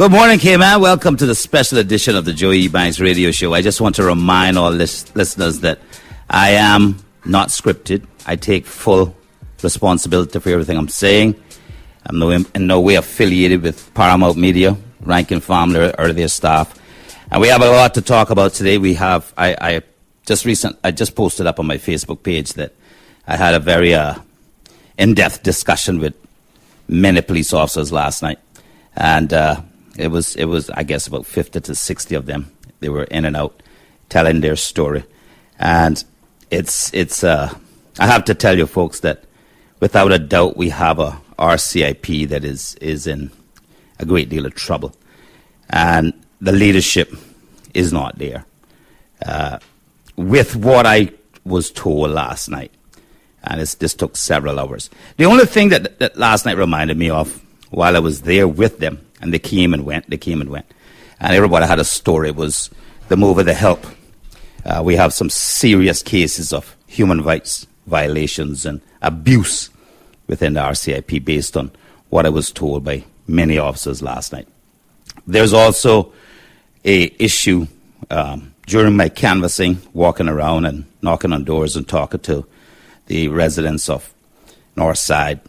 Good morning, K-Man. Welcome to the special edition of the Joey Ebanks radio show. I just want to remind all listeners that I am not scripted. I take full responsibility for everything I'm saying. I'm in no way affiliated with Paramount Media, Rankin Family, or their staff. And we have a lot to talk about today. I just posted up on my Facebook page that I had a very in-depth discussion with many police officers last night. And it was, I guess, about 50 to 60 of them. They were in and out telling their story. And I have to tell you, folks, that without a doubt, we have a RCIP that is in a great deal of trouble. And the leadership is not there. With what I was told last night, and this took several hours. The only thing that last night reminded me of, while I was there with them, and they came and went, and everybody had a story, was the move of the help. We have some serious cases of human rights violations and abuse within the RCIP based on what I was told by many officers last night. There's also a issue during my canvassing, walking around and knocking on doors and talking to the residents of Northside.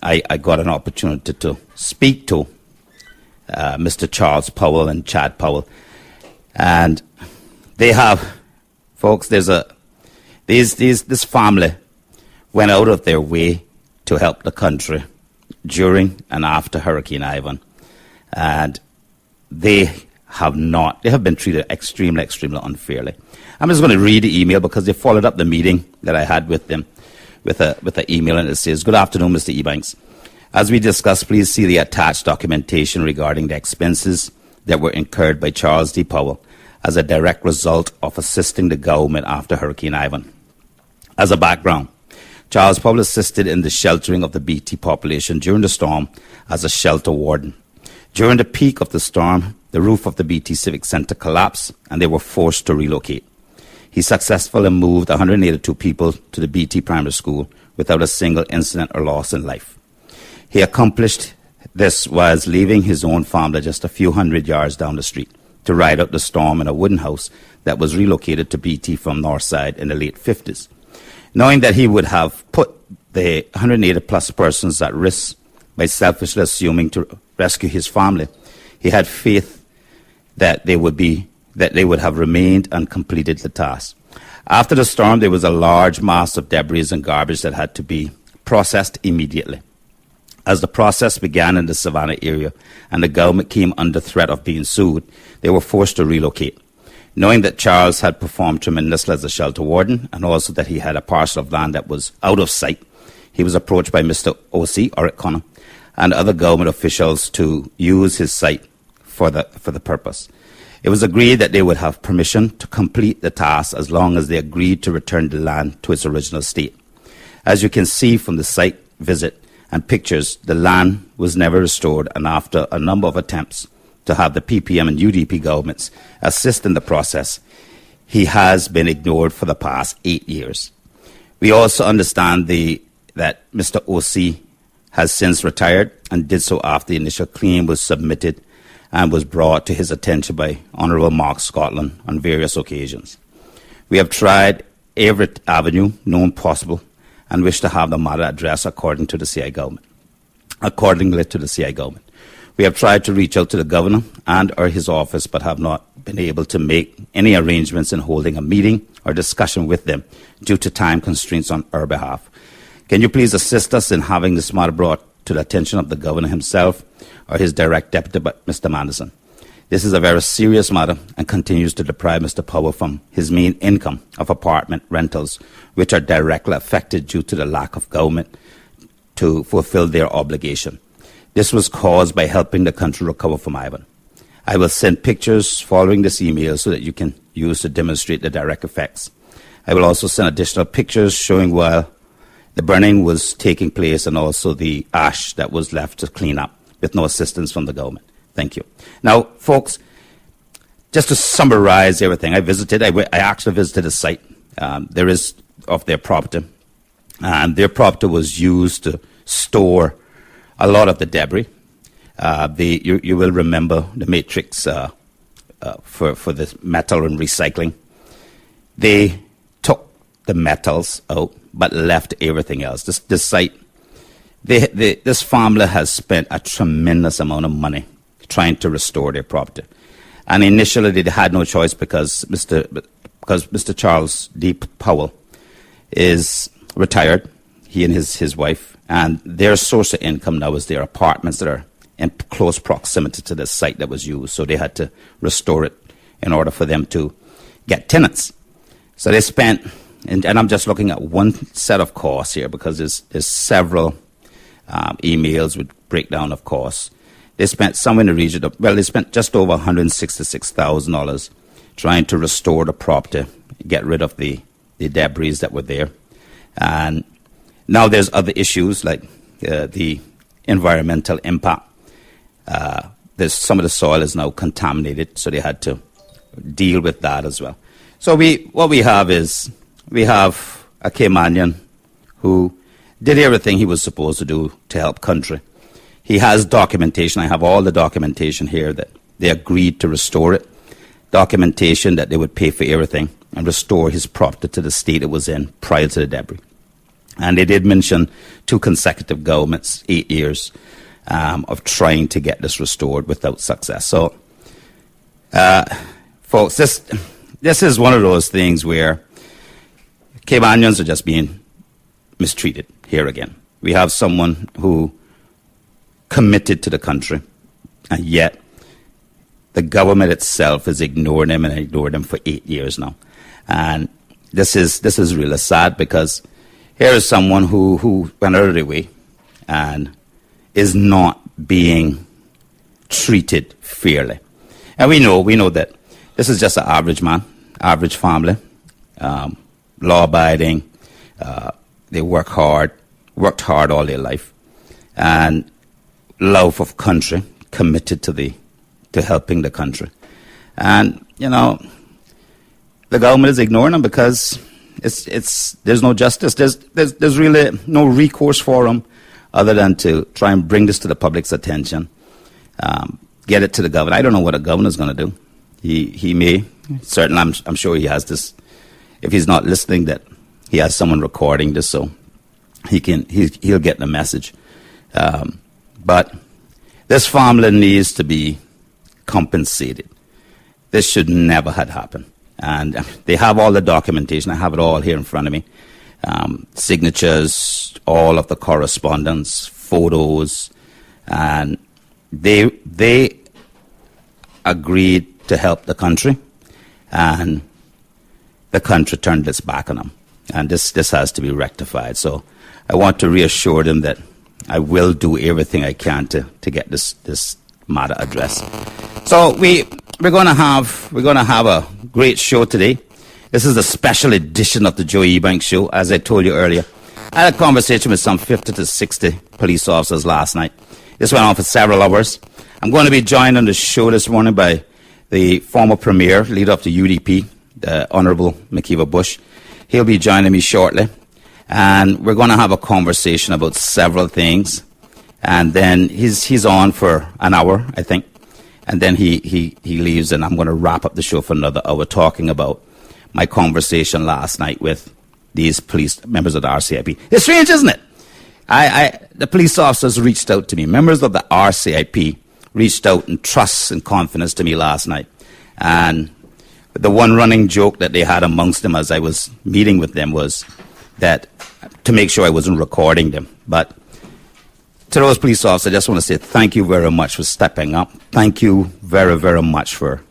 I got an opportunity to speak to Mr. Charles Powell and Chad Powell. And they have, folks, this family went out of their way to help the country during and after Hurricane Ivan. And they have been treated extremely, extremely unfairly. I'm just going to read the email because they followed up the meeting that I had with them with an email, and it says, "Good afternoon, Mr. Ebanks. As we discussed, please see the attached documentation regarding the expenses that were incurred by Charles D. Powell as a direct result of assisting the government after Hurricane Ivan. As a background, Charles Powell assisted in the sheltering of the BT population during the storm as a shelter warden. During the peak of the storm, the roof of the BT Civic Center collapsed and they were forced to relocate. He successfully moved 182 people to the BT Primary School without a single incident or loss in life. He accomplished this whilst leaving his own family just a few hundred yards down the street to ride out the storm in a wooden house that was relocated to BT from Northside in the late 50s. Knowing that he would have put the 180 plus persons at risk by selfishly assuming to rescue his family, he had faith that they would have remained and completed the task. After the storm, there was a large mass of debris and garbage that had to be processed immediately. As the process began in the Savannah area and the government came under threat of being sued, they were forced to relocate. Knowing that Charles had performed tremendously as a shelter warden and also that he had a parcel of land that was out of sight, he was approached by Mr. O.C. O'Connor and other government officials to use his site for the purpose. It was agreed that they would have permission to complete the task as long as they agreed to return the land to its original state. As you can see from the site visit and pictures, the land was never restored, and after a number of attempts to have the PPM and UDP governments assist in the process, he has been ignored for the past 8 years. We also understand that Mr. O.C. has since retired and did so after the initial claim was submitted and was brought to his attention by Honourable Mark Scotland on various occasions. We have tried every avenue known possible and wish to have the matter addressed accordingly to the CI government. We have tried to reach out to the governor and or his office, but have not been able to make any arrangements in holding a meeting or discussion with them due to time constraints on our behalf. Can you please assist us in having this matter brought to the attention of the governor himself or his direct deputy, Mr. Manderson? This is a very serious matter and continues to deprive Mr. Powell from his main income of apartment rentals, which are directly affected due to the lack of government to fulfill their obligation. This was caused by helping the country recover from Ivan. I will send pictures following this email so that you can use to demonstrate the direct effects. I will also send additional pictures showing while the burning was taking place and also the ash that was left to clean up with no assistance from the government. Thank you. Now, folks, just to summarize everything, I actually visited the site. There is of their property, and their property was used to store a lot of the debris. You will remember the matrix for the metal and recycling. They took the metals out, but left everything else. This site, this family has spent a tremendous amount of money trying to restore their property. And initially they had no choice because Mr. Charles D. Powell is retired, he and his wife, and their source of income now is their apartments that are in close proximity to the site that was used. So they had to restore it in order for them to get tenants. So they spent, and I'm just looking at one set of costs here because there's several emails with breakdown of costs. They spent somewhere in the region of, they spent just over $166,000 trying to restore the property, get rid of the debris that were there. And now there's other issues like the environmental impact. There's some of the soil is now contaminated, so they had to deal with that as well. So what we have is we have a Caymanian who did everything he was supposed to do to help country. He has documentation. I have all the documentation here that they agreed to restore it. Documentation that they would pay for everything and restore his property to the state it was in prior to the debris. And they did mention 2 consecutive governments, 8 years of trying to get this restored without success. So, folks, this is one of those things where Caymanians are just being mistreated here again. We have someone who committed to the country, and yet the government itself is ignoring them and ignored them for 8 years now. And this is really sad because here is someone who went out of their way and is not being treated fairly. And we know that this is just an average man, average family, law-abiding. They worked hard all their life, and love of country, committed to helping the country. And the government is ignoring them because there's no justice. There's really no recourse for them other than to try and bring this to the public's attention, get it to the governor. I don't know what a governor's going to do. He may, certainly I'm sure he has this, if he's not listening, that he has someone recording this so he'll get the message. But this family needs to be compensated. This should never have happened. And they have all the documentation. I have it all here in front of me. Signatures, all of the correspondence, photos, and they agreed to help the country, and the country turned its back on them. And this has to be rectified. So I want to reassure them that I will do everything I can to get this matter addressed. So we're going to have a great show today. This is a special edition of the Joe Ebanks Show. As I told you earlier, I had a conversation with some 50 to 60 police officers last night. This went on for several hours. I'm going to be joined on the show this morning by the former Premier, leader of the UDP, the Honourable McKeever Bush. He'll be joining me shortly. And we're going to have a conversation about several things. And then he's on for an hour, I think. And then he leaves, and I'm going to wrap up the show for another hour talking about my conversation last night with these police members of the RCIP. It's strange, isn't it? The police officers reached out to me. Members of the RCIP reached out in trust and confidence to me last night. And the one running joke that they had amongst them as I was meeting with them was that to make sure I wasn't recording them. But to those police officers, I just want to say thank you very much for stepping up. Thank you very, very much for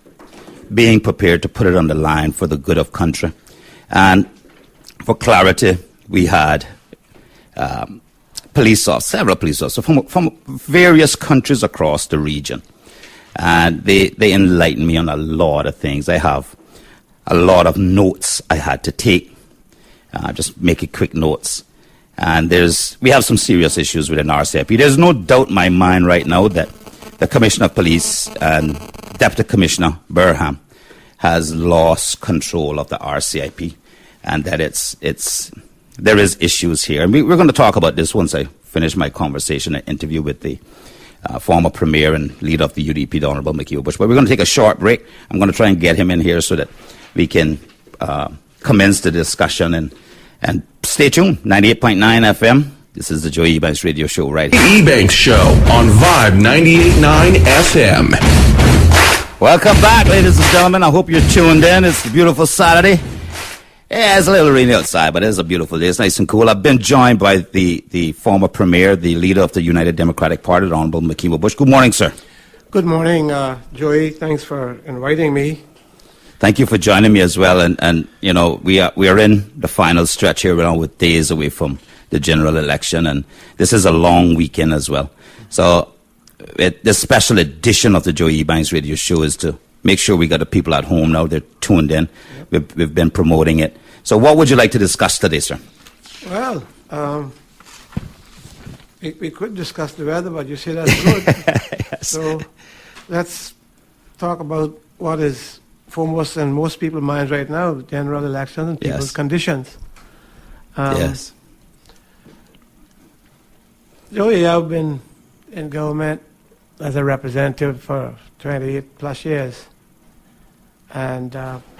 being prepared to put it on the line for the good of country. And for clarity, we had several police officers from various countries across the region. And they enlightened me on a lot of things. I have a lot of notes I had to take, just making quick notes. And we have some serious issues within RCIP. There's no doubt in my mind right now that the Commissioner of Police and Deputy Commissioner Burham has lost control of the RCIP, and that there is issues here. And we're going to talk about this once I finish my conversation and interview with the former Premier and leader of the UDP, the Honorable McKeever Bush. But we're going to take a short break. I'm going to try and get him in here so that we can commence the discussion. And stay tuned, 98.9 FM. This is the Joe Ebanks Radio Show right here. Ebanks Show on Vibe 98.9 FM. Welcome back, ladies and gentlemen. I hope you're tuned in. It's a beautiful Saturday. Yeah, it's a little rainy outside, but it's a beautiful day. It's nice and cool. I've been joined by the former Premier, the leader of the United Democratic Party, the Honorable McKeever Bush. Good morning, sir. Good morning, Joey. Thanks for inviting me. Thank you for joining me as well. And you know, we are in the final stretch here now with days away from the general election, and this is a long weekend as well. So the special edition of the Joe Ebanks Radio Show is to make sure we got the people at home now. They're tuned in. Yep. We've been promoting it. So what would you like to discuss today, sir? Well, we could discuss the weather, but you say that's good. Yes. So let's talk about what is foremost in most people's minds right now, general elections and people's conditions. Yes. Joey, I've been in government as a representative for 28 plus years. And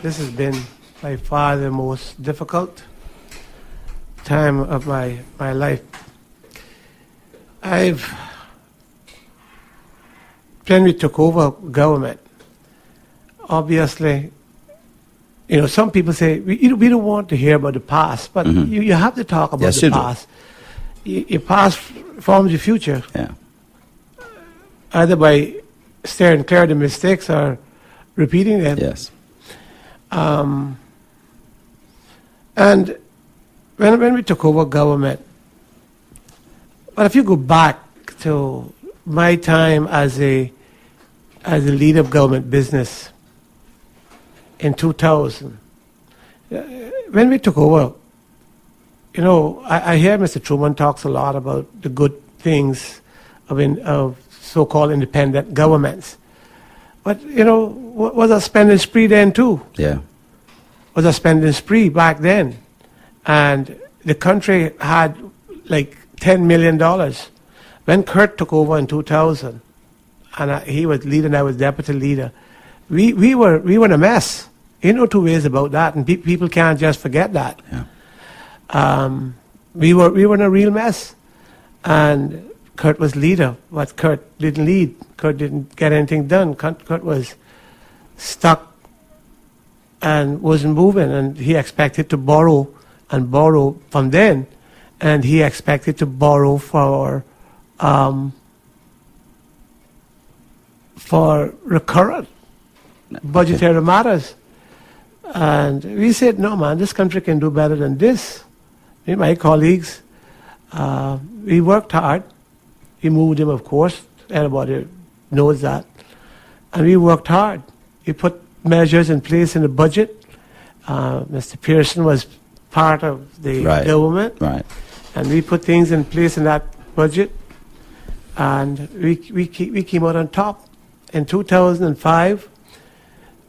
this has been by far the most difficult time of my life. When we took over government, obviously, you know, some people say, we don't want to hear about the past, but you have to talk about the past. Your past forms your future. Yeah. Either by staring clear at the mistakes or repeating them. Yes. And when we took over government, but if you go back to my time as a leader of government business in 2000, when we took over, you know, I hear Mr. Truman talks a lot about the good things of so-called independent governments. But, you know, was a spending spree then too? Yeah. Was a spending spree back then. And the country had like $10 million. When Kurt took over in 2000, and he was leader and I was deputy leader, we were in a mess. Ain't no two ways about that, and people can't just forget that. Yeah. We were in a real mess. And Kurt was leader, but Kurt didn't lead. Kurt didn't get anything done. Kurt was stuck and wasn't moving, and he expected to borrow from then, and he expected to borrow for recurrent budgetary matters. And we said, no, man, this country can do better than this. Me and my colleagues, we worked hard. We moved him, of course. Everybody knows that. And we worked hard. We put measures in place in the budget. Mr. Pearson was part of the government. Right. And we put things in place in that budget. And we came out on top in 2005.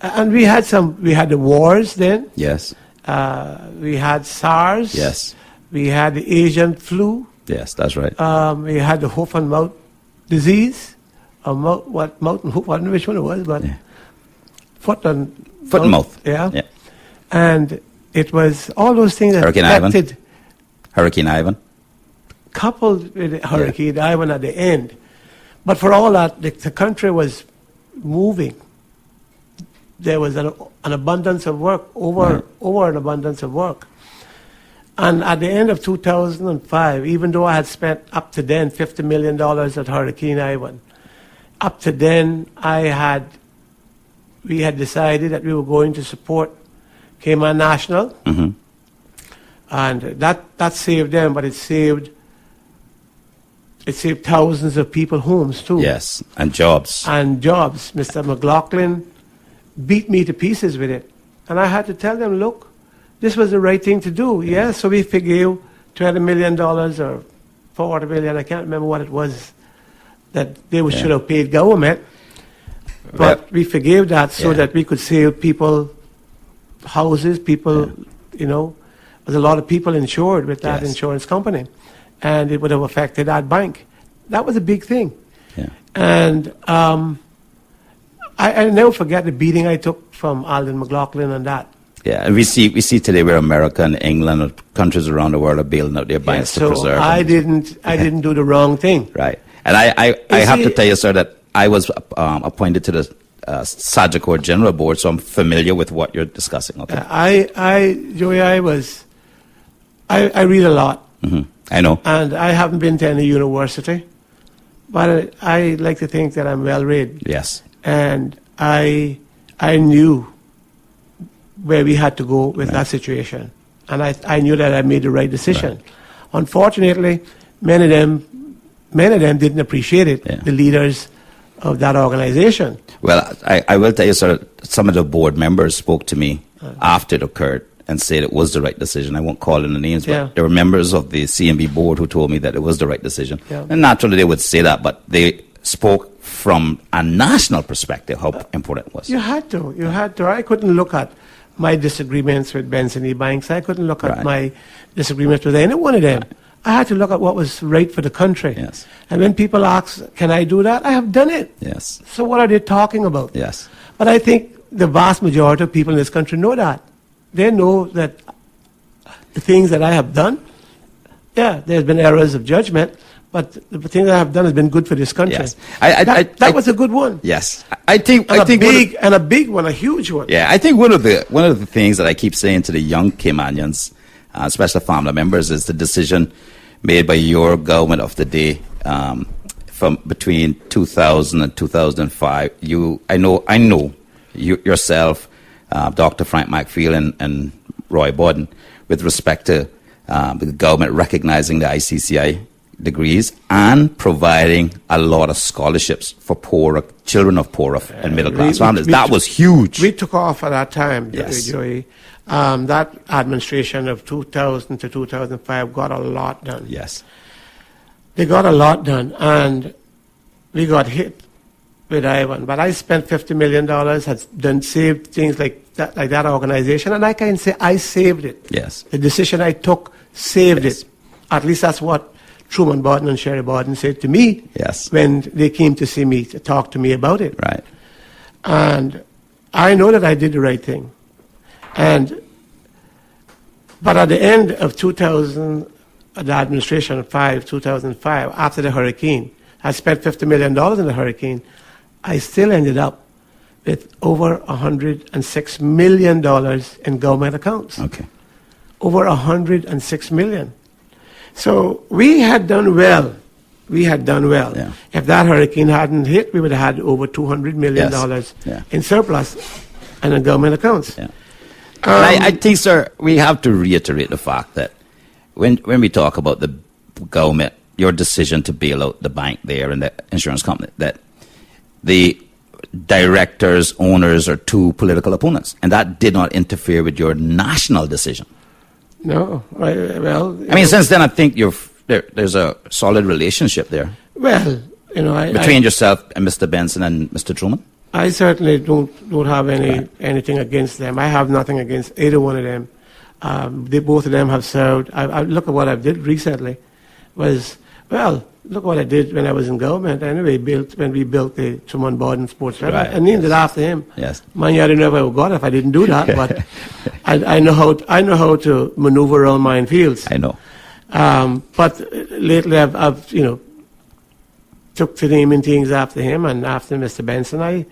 And we had the wars then. Yes. We had SARS. Yes. We had the Asian flu. Yes, that's right. We had the hoof and mouth disease, mouth and hoof, I don't know which one it was, but foot and mouth. Yeah. And it was all those things that affected. Hurricane Ivan. Coupled with Hurricane Ivan at the end. But for all that, the country was moving. There was an abundance of work, over an abundance of work. And at the end of 2005, even though I had spent up to then $50 million at Hurricane Ivan, up to then we had decided that we were going to support Cayman National. Mm-hmm. And that saved them, but it saved thousands of people homes too. Yes, and jobs. Mr. McLaughlin beat me to pieces with it. And I had to tell them, look, this was the right thing to do. Yeah, so we forgave $20 million or $40 million, I can't remember what it was, that they should have paid government. But we forgave that so that we could save people houses, you know, there's a lot of people insured with that insurance company. And it would have affected that bank. That was a big thing. Yeah. And I never forget the beating I took from Alden McLaughlin on that. Yeah, and we see today where America and England and countries around the world are building up their banks to preserve. I didn't do the wrong thing. Right, and I have to tell you, sir, that I was appointed to the Sagicor General Board, so I'm familiar with what you're discussing. Okay. Joey, I read a lot. Mm-hmm. I know. And I haven't been to any university, but I like to think that I'm well read. Yes. And I knew where we had to go with that situation. And I knew that I made the right decision. Right. Unfortunately, many of them didn't appreciate it, the leaders of that organization. Well, I will tell you, sir, some of the board members spoke to me after it occurred and said it was the right decision. I won't call in the names, but there were members of the CMB board who told me that it was the right decision. Yeah. And naturally they would say that, but they spoke from a national perspective how important it was. You had to. I couldn't look at my disagreements with Benson Ebanks. I couldn't look at my disagreements with any one of them. Right. I had to look at what was right for the country. Yes. And when people ask, can I do that? I have done it. Yes. So what are they talking about? Yes. But I think the vast majority of people in this country know that. They know that the things that I have done, there's been errors of judgment, but the thing that I have done has been good for this country. Yes. That was a good one. Yes. I think a big one, a huge one. Yeah, I think one of the things that I keep saying to the young Caymanians, especially family members, is the decision made by your government of the day from between 2000 and 2005. I know you yourself, Dr. Frank McPhail and Roy Borden, with respect to the government recognizing the ICCI degrees and providing a lot of scholarships for children of poorer and middle class families. That was huge. We took off at that time, yes. Joey. That administration of 2000 to 2005 got a lot done. Yes. They got a lot done, and we got hit with Ivan. But I spent $50 million, saved things like that organization, and I can say I saved it. Yes. The decision I took saved it. At least that's what Truman Borden and Sherry Borden said to me when they came to see me, to talk to me about it. Right. And I know that I did the right thing. But at the end of 2000, the administration of 2005, after the hurricane, I spent $50 million in the hurricane. I still ended up with over $106 million in government accounts. Okay. Over $106 million. So we had done well. Yeah. If that hurricane hadn't hit, we would have had over $200 million in surplus and in government accounts. Yeah. I think, sir, we have to reiterate the fact that when we talk about the government, your decision to bail out the bank there and the insurance company, that the directors, owners are two political opponents, and that did not interfere with your national decision. No, since then I think there's a solid relationship there. Well, between yourself and Mr. Benson and Mr. Truman. I certainly don't have anything against them. I have nothing against either one of them. Both of them have served. I look at what I did recently. Look what I did when I was in government. Anyway, when we built the Truman Borden Sports Center, I named it after him. Yes. Man, I don't know if I would got it if I didn't do that, but I know how to maneuver around minefields. I know. But lately, I've took to naming things after him and after Mr. Benson.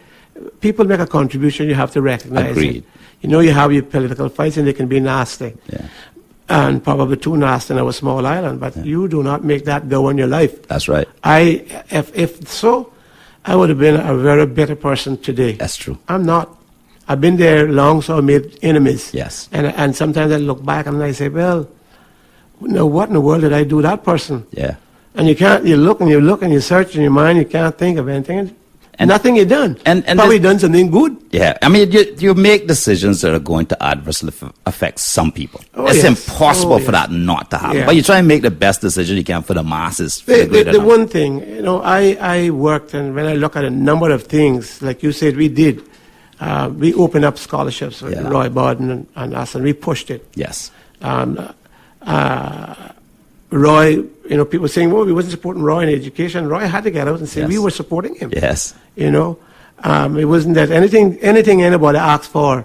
People make a contribution, you have to recognize Agreed. it. You have your political fights, and they can be nasty. Yeah. And probably too nasty in our small island, but you do not make that go in your life. That's right. If so, I would have been a very better person today. That's true. I'm not. I've been there long, so I made enemies. Yes. And sometimes I look back and I say, well, what in the world did I do that person? Yeah. And you look and you search in your mind, you can't think of anything. And nothing you done. And probably done something good. Yeah. You make decisions that are going to adversely affect some people. It's impossible for that not to happen. Yeah. But you try and make the best decision you can for the masses. The one thing, I worked, and when I look at a number of things, like you said, we did. We opened up scholarships with Roy Borden and us, and we pushed it. Yes. Roy, people saying, well, we wasn't supporting Roy in education. Roy had to get out and say we were supporting him. Yes. It wasn't that anything anybody asked for,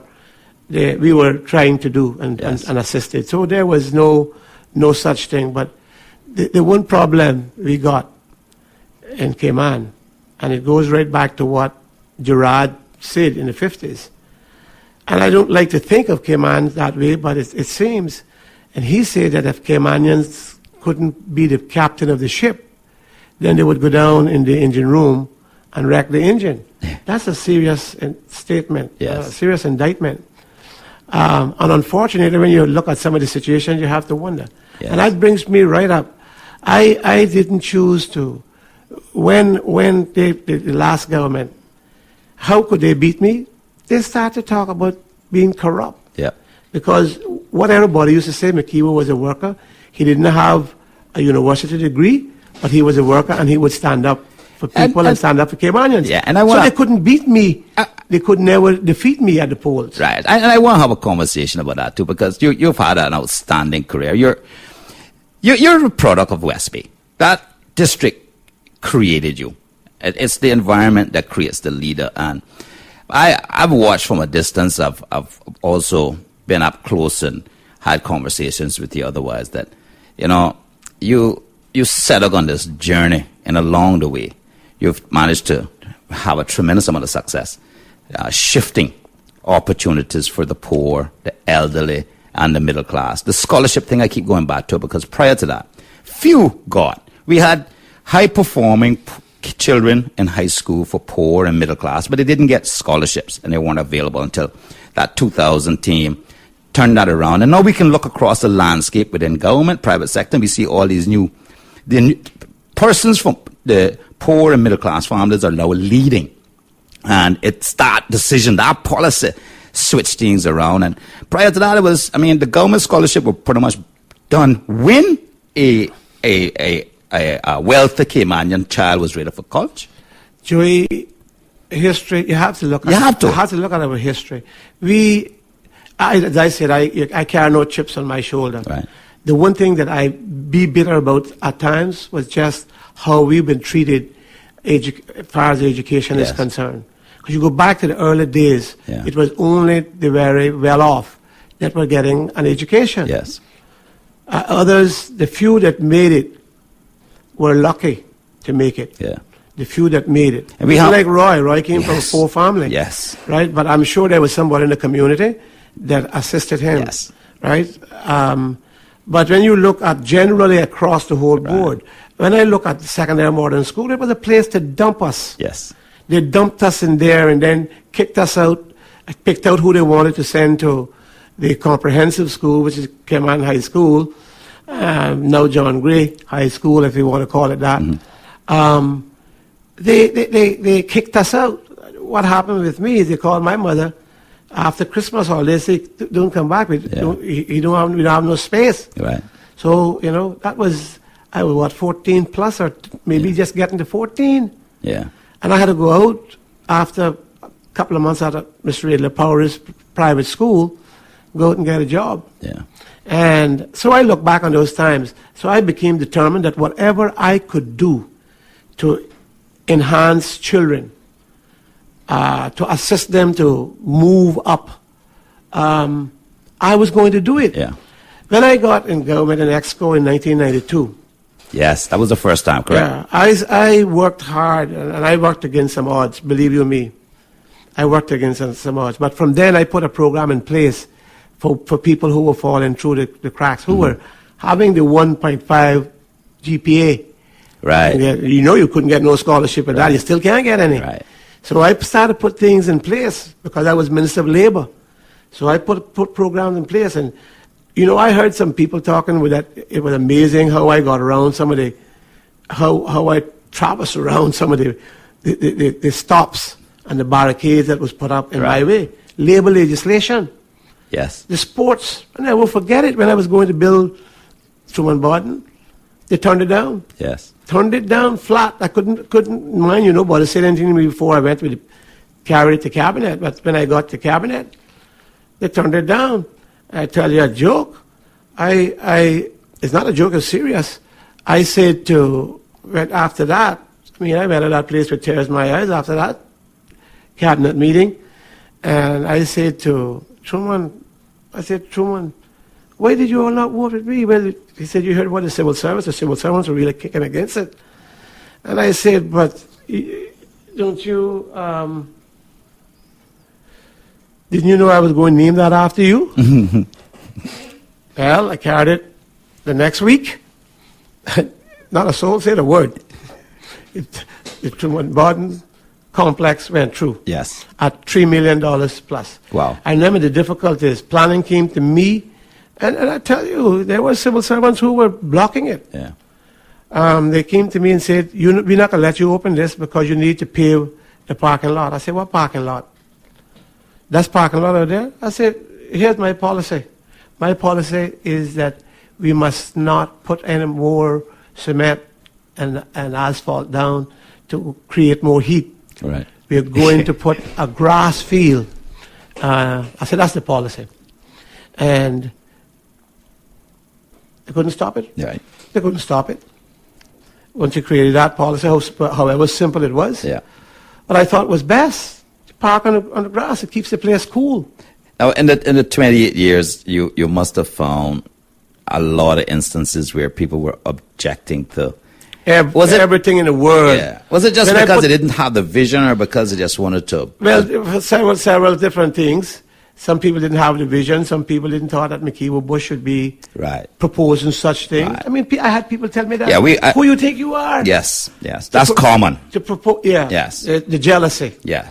we were trying to do and assisted. So there was no such thing. But the one problem we got in Cayman, and it goes right back to what Gerard said in the 50s. And I don't like to think of Cayman that way, but it seems, and he said that if Caymanians couldn't be the captain of the ship, then they would go down in the engine room and wreck the engine. That's a serious statement, a serious indictment. And unfortunately, when you look at some of the situations, you have to wonder. Yes. And that brings me right up. I didn't choose to. When the last government, how could they beat me? They started to talk about being corrupt. Yeah. Because what everybody used to say, McKeever was a worker. He didn't have a university degree, but he was a worker, and he would stand up for people and stand up for Caymanians. Yeah, so they couldn't beat me. They could never defeat me at the polls. Right. And I want to have a conversation about that too, because you've had an outstanding career. You're a product of Westby. That district created you. It's the environment that creates the leader. And I've watched from a distance. I've also been up close and had conversations with you otherwise that, you set out on this journey, and along the way, you've managed to have a tremendous amount of success, shifting opportunities for the poor, the elderly, and the middle class. The scholarship thing I keep going back to, because prior to that, few got. We had high-performing children in high school for poor and middle class, but they didn't get scholarships, and they weren't available until that 2000 team turned that around. And now we can look across the landscape within government, private sector, and we see all these new persons from the poor and middle class families are now leading. And it's that decision, that policy switched things around. And prior to that, the government scholarship were pretty much done when a wealthy Caymanian child was ready for college. Joey, history, you have to look at our history. As I said, I carry no chips on my shoulder. Right. The one thing that I be bitter about at times was just how we've been treated as far as education is concerned. Because you go back to the early days, it was only the very well-off that were getting an education. Yes. Others, the few that made it, were lucky to make it. Yeah. The few that made it. And like Roy. Roy came from a poor family. Yes. Right? But I'm sure there was somebody in the community that assisted him. Yes. Right? But when you look at generally across the whole board, when I look at the secondary modern school, it was a place to dump us. Yes. They dumped us in there and then kicked us out, picked out who they wanted to send to the comprehensive school, which is Cayman High School, now John Gray High School, if you want to call it that. Mm-hmm. They kicked us out. What happened with me is they called my mother after Christmas holidays, say, don't come back. We don't have no space. Right. So, that was, 14 plus or maybe just getting to 14. Yeah. And I had to go out after a couple of months out of Mr. Adler Power's private school, go out and get a job. Yeah. And so I look back on those times. So I became determined that whatever I could do to enhance children, to assist them to move up, I was going to do it. Yeah. When I got in government in Exco in 1992. Yes, that was the first time, correct? Yeah, I worked hard, and I worked against some odds, believe you me. I worked against some odds. But from then I put a program in place for people who were falling through the cracks, who were having the 1.5 GPA. Right. You couldn't get no scholarship at that. You still can't get any. Right. So I started to put things in place because I was Minister of Labor. So I put programs in place. And, I heard some people talking with that. It was amazing how I got around some of how I traversed around some of the stops and the barricades that was put up in my way. Labor legislation. Yes. The sports. And I will forget it when I was going to build Truman Barton. They turned it down. Yes. Turned it down flat. I couldn't mind, nobody said anything to me before I went with carried it to cabinet. But when I got to cabinet, they turned it down. I tell you a joke. I it's not a joke, it's serious. I said after that, I went to that place with tears in my eyes after that cabinet meeting, and I said to Truman, why did you all not vote with me? Well, he said, you heard what the civil servants are really kicking against it. And I said, but don't you, didn't you know I was going to name that after you? Well, I carried it the next week. Not a soul said a word. The Truman Borden complex went through. Yes. At $3 million plus. Wow. I remember the difficulties. Planning came to me, and I tell you, there were civil servants who were blocking it. Yeah. They came to me and said, we're not going to let you open this because you need to pave the parking lot. I said, what parking lot? That's parking lot over there? I said, here's my policy. My policy is that we must not put any more cement and asphalt down to create more heat. Right. We are going to put a grass field. I said, that's the policy. And they couldn't stop it. Right. They couldn't stop it. Once you created that policy, however simple it was. Yeah. But I thought it was best to park on the grass. It keeps the place cool. Now, in the 28 years, you must have found a lot of instances where people were objecting to everything in the world. Yeah. Was it just because they didn't have the vision, or because they just wanted to? Well, several different things. Some people didn't have the vision. Some people didn't thought that McKeever Bush should be proposing such things. Right. I mean, I had people tell me that. Yeah, who you think you are? Yes, that's common. To propose, yeah. Yes. The jealousy. Yeah.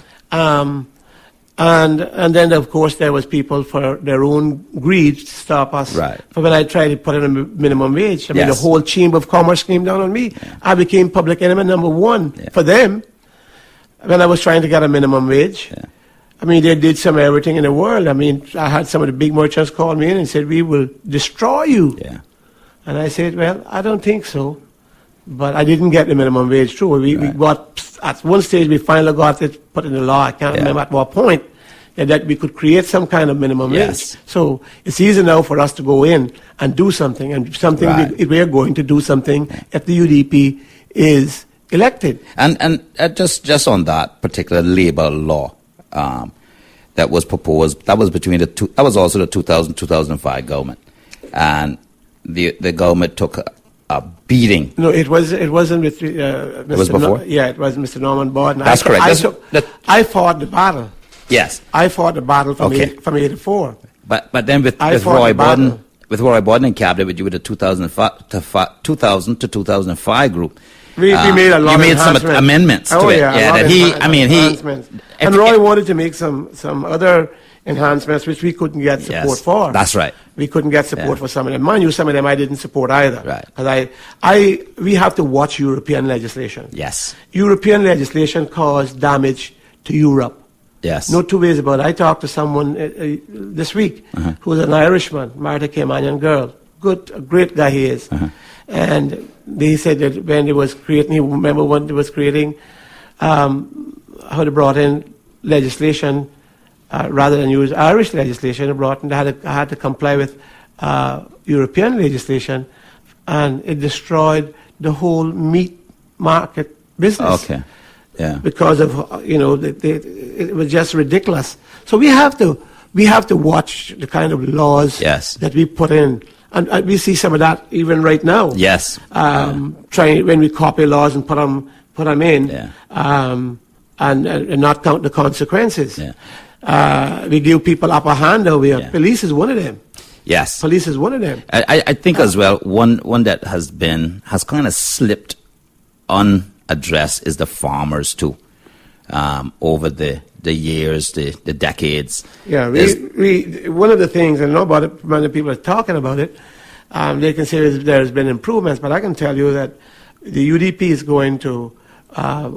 And then, of course, there was people for their own greed to stop us. Right. For when I tried to put in a minimum wage, I mean, the whole Chamber of Commerce came down on me. Yeah. I became public enemy number one for them when I was trying to get a minimum wage. Yeah. I mean, they did everything in the world. I mean, I had some of the big merchants call me in and said, we will destroy you. Yeah. And I said, well, I don't think so. But I didn't get the minimum wage through. We got, at one stage, we finally got it put in the law. I can't remember at what point, that we could create some kind of minimum wage. So it's easy now for us to go in and do something, and we're going to do something if the UDP is elected. And just on that particular labor law that was proposed, that was between that was also the 2005 government, and the government took a beating. No, it wasn't with Mr. It was before? It was Mr. Norman Borden. That's correct. I fought the battle. Yes. I fought the battle from 84. But then with Roy Borden in cabinet, you were the 2000 to 2005 group. We made a lot of some amendments to it. And Roy wanted to make some other enhancements which we couldn't get support for. That's right. We couldn't get support for some of them. Mind you, some of them I didn't support either. Right. Because we have to watch European legislation. Yes. European legislation caused damage to Europe. Yes. No two ways about it. I talked to someone this week who was an Irishman, Martha Caymanian girl. A great guy he is. And they said that when they was creating, he remember when they was creating, how they brought in legislation, rather than use Irish legislation, they had to comply with European legislation, and it destroyed the whole meat market business. Okay. Yeah. Because of it was just ridiculous. So we have to watch the kind of laws that we put in, and we see some of that even right now. Yes. Trying when we copy laws and put them in, and not count the consequences. Yeah. We give people upper hand over here. Police is one of them. Yes. Police is one of them. I think as well, one that has kind of slipped unaddressed is the farmers too, over the years, the decades. Yeah, we one of the things, and nobody, many people are talking about it, they can say there's been improvements, but I can tell you that the UDP is going to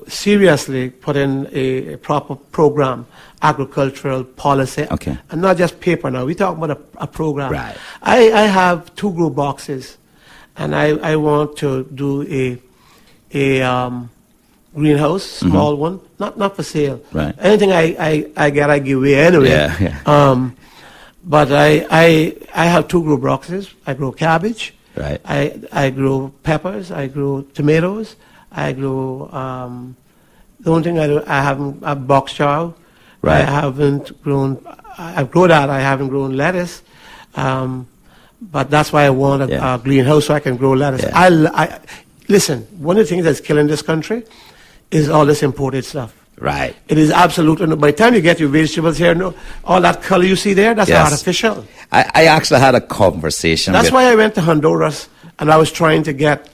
seriously put in a proper program, agricultural policy, and not just paper now. We're talking about a program. Right. I have 2 grow boxes, and I want to do a greenhouse, small one, not for sale. Right. Anything I get, I give away anyway. Yeah. But I have 2 grow boxes. I grow cabbage. Right. I grow peppers. I grow tomatoes. I grow. The only thing I do, I haven't a box chow. Right. I haven't grown. I've grown that. I haven't grown lettuce. But that's why I want a greenhouse so I can grow lettuce. Yeah. I listen. One of the things that's killing this country is all this imported stuff. Right. It is absolutely. By the time you get your vegetables here, no, all that color you see there, that's Yes. artificial. I actually had a conversation. That's with, why I went to Honduras and I was trying to get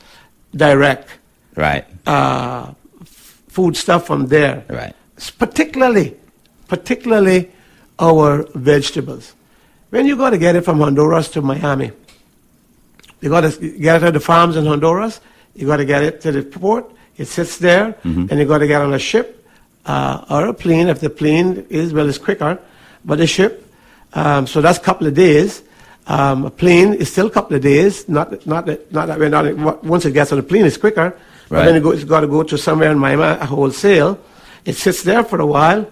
direct Right. food stuff from there. Right. Particularly our vegetables. When you got to get it from Honduras to Miami, you got to get it to the farms in Honduras. You got to get it to the port. It sits there, and you got to get on a ship or a plane. If the plane is, well, it's quicker, but the ship. So that's a couple of days. A plane is still a couple of days. Not that we're not. Once it gets on the plane, it's quicker. But Right. then it's got to go to somewhere in Miami, wholesale. It sits there for a while,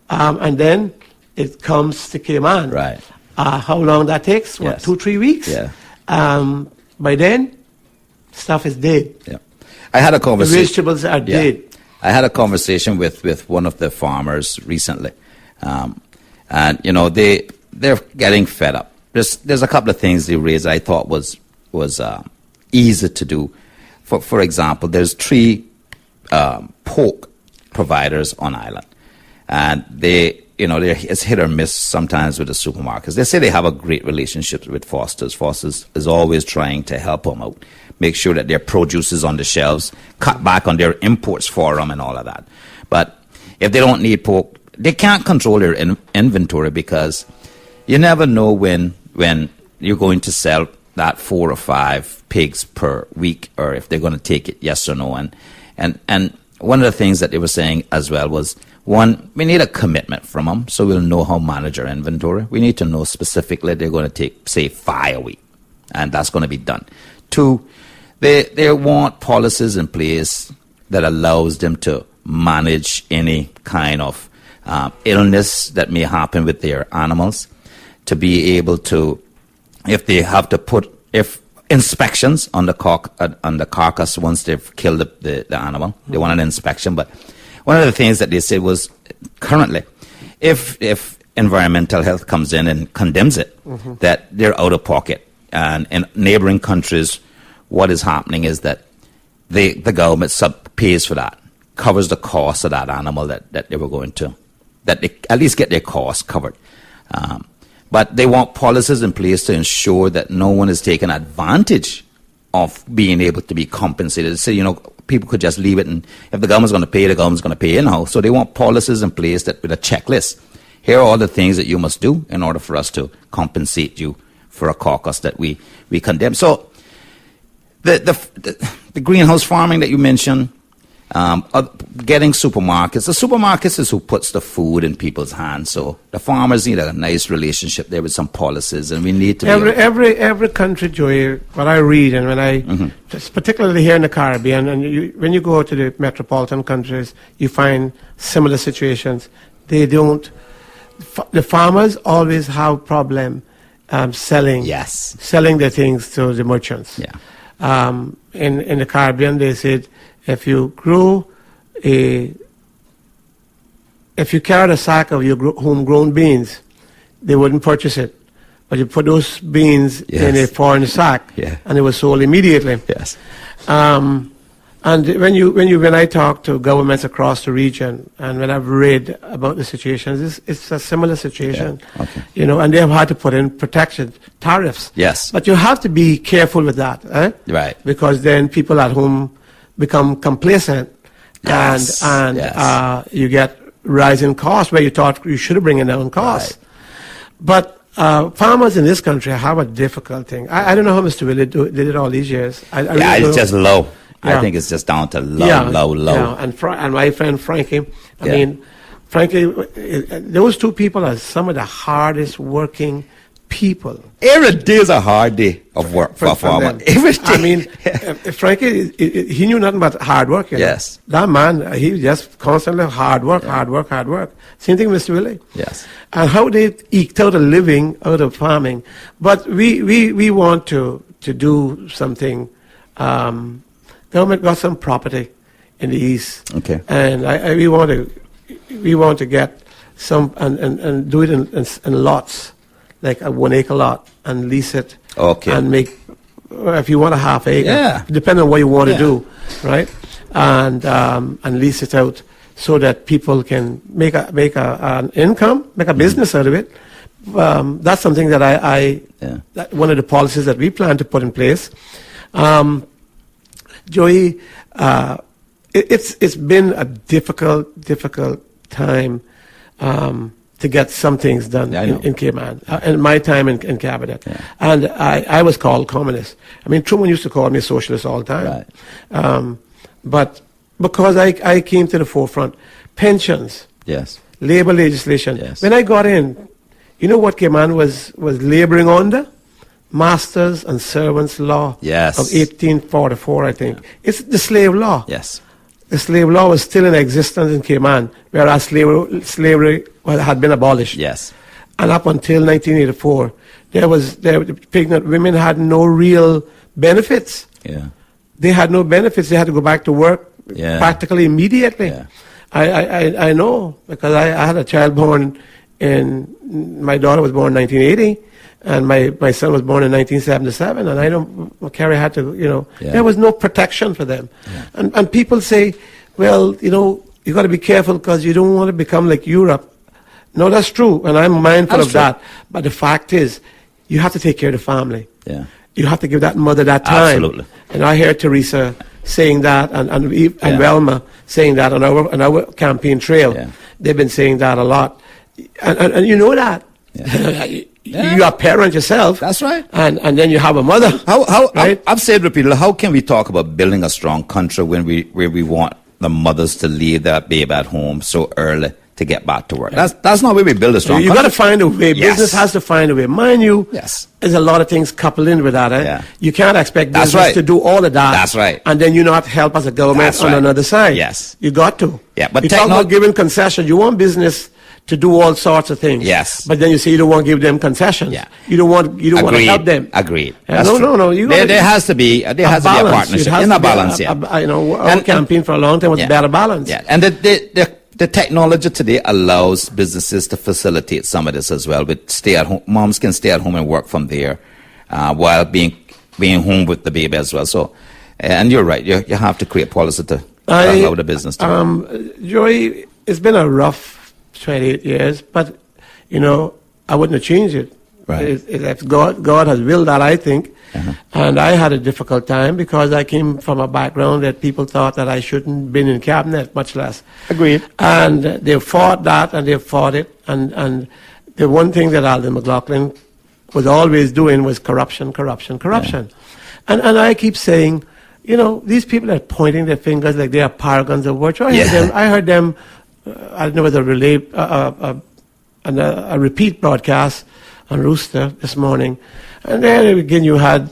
and then it comes to Cayman. Right. How long that takes? What, Yes. 2-3 weeks? Yeah. By then, stuff is dead. Yeah. I had a The conversation. vegetables are Yeah. dead. I had a conversation with one of the farmers recently, and you know they're getting fed up. There's a couple of things they raised I thought was easy to do. For example, there's 3 pork providers on island, and it's hit or miss sometimes with the supermarkets. They say they have a great relationship with Foster's. Foster's is always trying to help them out, make sure that their produce is on the shelves, cut back on their imports for them and all of that. But if they don't need pork, they can't control their inventory because you never know when you're going to sell that 4 or 5 pigs per week, or if they're going to take it, yes or no. And one of the things that they were saying as well was, one, we need a commitment from them so we'll know how to manage our inventory. We need to know specifically they're going to take, say, 5 a week, and that's going to be done. 2, they want policies in place that allows them to manage any kind of illness that may happen with their animals, to be able to, if they have to put inspections on the carcass once they've killed the animal. They want an inspection. But one of the things that they said was, currently, if environmental health comes in and condemns it, that they're out of pocket. And in neighboring countries, what is happening is that the government pays for that, covers the cost of that animal that they were going to, that they at least get their costs covered. But they want policies in place to ensure that no one is taking advantage of being able to be compensated. So, people could just leave it, and if the government's going to pay, the government's going to pay anyhow. So they want policies in place that with a checklist. Here are all the things that you must do in order for us to compensate you for a carcass that we condemn. So the greenhouse farming that you mentioned, getting supermarkets. The supermarkets is who puts the food in people's hands. So the farmers need a nice relationship there with some policies, and we need to every country, Joey. What I read, and when I, just particularly here in the Caribbean, and when you go to the metropolitan countries, you find similar situations. They don't. The farmers always have problem selling their things to the merchants. Yeah. In the Caribbean, they said, if you carried a sack of your homegrown beans, they wouldn't purchase it. But you put those beans in a foreign sack, and it was sold immediately. Yes. And when I talk to governments across the region, and when I've read about the situations, it's a similar situation. Yeah. Okay. And they have had to put in protection tariffs. Yes. But you have to be careful with that, Right. Because then people at home become complacent, Yes. and Yes. you get rising costs where you thought you should have bring down costs. Right. But farmers in this country have a difficult thing. I don't know how Mr. Willie did it all these years. I really It's don't. just low. Yeah. I think it's just down to low. Yeah. And my friend Frankie, I mean, frankly, those two people are some of the hardest working people. Every day is a hard day of work for a farmer. them. Every day. I mean, Frankie, he knew nothing but hard work. Yes. That man, he just constantly hard work. Same thing with Mr. Willie. Yes. And how they eked out a living out of farming. But we want to to do something. Government got some property in the east, Okay. and we want to get some and do it in lots, like a 1 acre lot, and lease it. Okay. And make, if you want a half acre, Yeah. depending on what you want Yeah. to do, right? And lease it out so that people can make an income, make a business out of it. That's something that that one of the policies that we plan to put in place. Joey, it's been a difficult time to get some things done in Cayman, in my time in cabinet. Yeah. And I was called communist. I mean, Truman used to call me socialist all the time. Right. But because I came to the forefront, pensions, Yes. labor legislation. Yes. When I got in, you know what Cayman was laboring under? Masters and Servants Law Yes. of 1844, I think. It's the slave law. Yes. The slave law was still in existence in Cayman, whereas slavery had been abolished. Yes. And up until 1984, pregnant women had no real benefits. Yeah. They had no benefits. They had to go back to work Yeah. practically immediately. Yeah. I know, because I had a child born my daughter was born in 1980, and my son was born in 1977, and I know Carrie had to, Yeah. there was no protection for them. Yeah. And people say, well, you got to be careful because you don't want to become like Europe. No, that's true, and I'm mindful That's of true. that. But the fact is, you have to take care of the family. Yeah. You have to give that mother that time. Absolutely. And I heard Teresa saying that, and Yeah. Velma saying that on our campaign trail. Yeah. They've been saying that a lot. And you know that. Yeah. You are a parent yourself. That's right. And then you have a mother. Right? I've said repeatedly, how can we talk about building a strong country where we want the mothers to leave their baby at home so early to get back to work? That's not where we build a strong You country. got to find a way. Yes. Business has to find a way. Mind you, Yes. there's a lot of things coupled in with that. Yeah. You can't expect That's business right. to do all of that. That's right. And then you not help as a government That's on right. another side. Yes. You got to. Yeah, but you talk about giving concessions. You want business to do all sorts of things. Yes. But then you say you don't want to give them concessions. Yeah. You don't want to help them. Agreed. Yeah, That's true. no. You There gotta- has to be a balance. partnership It has in to a be balance. Yeah. Our campaign for a long time was Yeah. better balance. Yeah, and the technology today allows businesses to facilitate some of this as well. With stay-at-home, moms can stay at home and work from there, while being home with the baby as well. So, and you're right. You have to create policy to allow the business to. Joey, it's been a rough 28 years, but I wouldn't have changed it. Right. If God has willed that, I think. Uh-huh. And I had a difficult time because I came from a background that people thought that I shouldn't been in cabinet, much less. Agreed. And they fought that, and they fought it. And the one thing that Alden McLaughlin was always doing was corruption. Yeah. And I keep saying, these people are pointing their fingers like they are paragons of virtue. I heard them. I don't know whether a repeat broadcast on Rooster this morning. And then again you had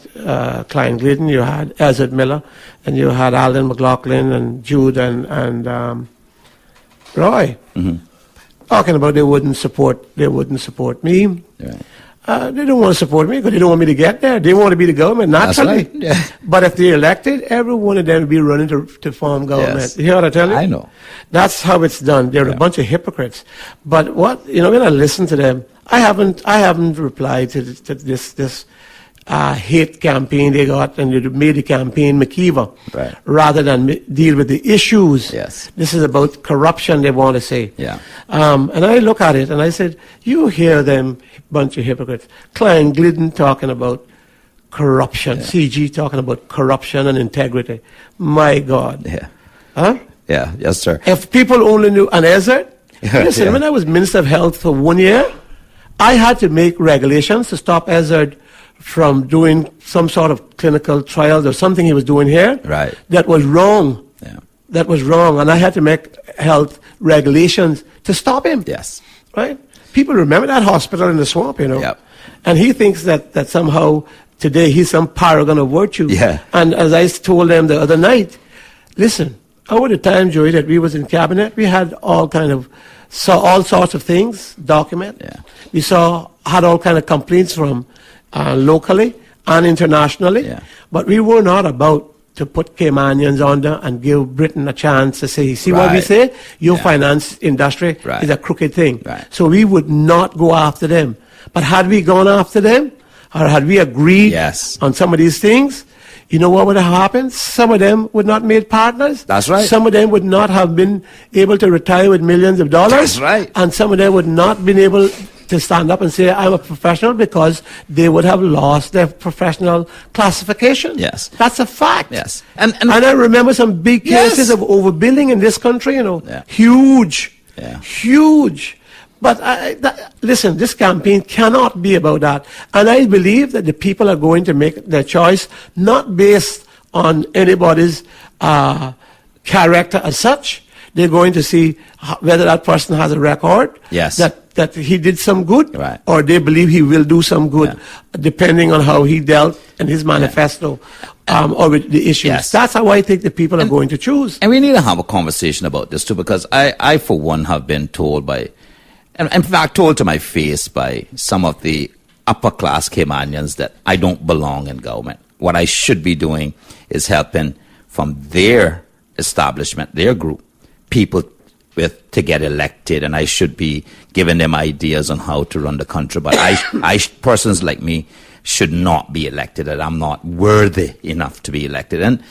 Klein Glidden, you had Ezra Miller, and you had Alden McLaughlin and Jude and Roy talking about they wouldn't support me. Right. They don't want to support me because they don't want me to get there. They want to be the government, naturally. That's right. Yeah. But if they're elected, every one of them will be running to form government. Yes. You hear what I tell you? I know. That's how it's done. They're a bunch of hypocrites. But when I listen to them, I haven't replied to this hate campaign they got, and they made the campaign McKeever, Right. rather than deal with the issues. Yes. This is about corruption, they want to say. Yeah. And I look at it and I said, you hear them, bunch of hypocrites. Klein Glidden talking about corruption, CG talking about corruption and integrity. My God. Yeah. Huh? Yeah. Yes, sir. If people only knew, and Ezra, listen, Yeah. when I was Minister of Health for 1 year, I had to make regulations to stop Ezra from doing some sort of clinical trials or something he was doing here. Right. That was wrong. Yeah. That was wrong. And I had to make health regulations to stop him. Yes. Right? People remember that hospital in the swamp, Yep. And he thinks that somehow today he's some paragon of virtue. Yeah. And as I told them the other night, listen, over the time, Joey, that we was in cabinet, we had saw all sorts of things, document. Yeah. We had all kind of complaints from locally and internationally. Yeah. But we were not about to put Caymanians under and give Britain a chance to say, see what we Right. say? Your Yeah. finance industry Right. is a crooked thing. Right. So we would not go after them. But had we gone after them, or had we agreed Yes. on some of these things, you know what would have happened? Some of them would not made partners. That's right. Some of them would not have been able to retire with millions of dollars. That's right. And some of them would not been able to stand up and say, I'm a professional, because they would have lost their professional classification. Yes. That's a fact. Yes. And I remember some big Yes. cases of overbilling in this country, Yeah. Huge. Yeah. Huge. But listen, this campaign cannot be about that. And I believe that the people are going to make their choice not based on anybody's character as such. They're going to see whether that person has a record, Yes. that he did some good, Right. or they believe he will do some good, depending on how he dealt in his manifesto or with the issues. Yes. That's how I think the people are going to choose. And we need to have a conversation about this too, because I for one, have been told by, and in fact told to my face by some of the upper class Caymanians that I don't belong in government. What I should be doing is helping from their establishment, their group, people to get elected, and I should be giving them ideas on how to run the country. But persons like me should not be elected, and I'm not worthy enough to be elected. And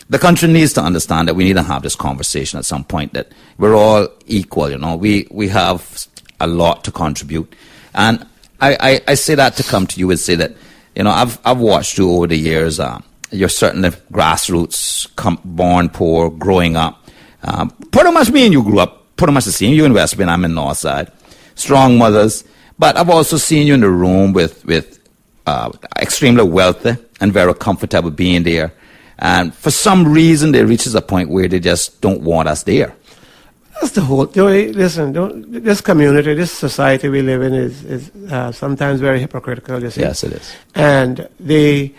the country needs to understand that we need to have this conversation at some point, that we're all equal, we have a lot to contribute. And I say that to come to you and say that, I've watched you over the years. You're certainly grassroots, born poor, growing up. Pretty much me and you grew up pretty much the same. You in West Bend, I'm in Northside. Strong mothers. But I've also seen you in the room with extremely wealthy and very comfortable being there. And for some reason, there reaches a point where they just don't want us there. That's the whole. Listen, this community, this society we live in is sometimes very hypocritical. You see. Yes, it is. And they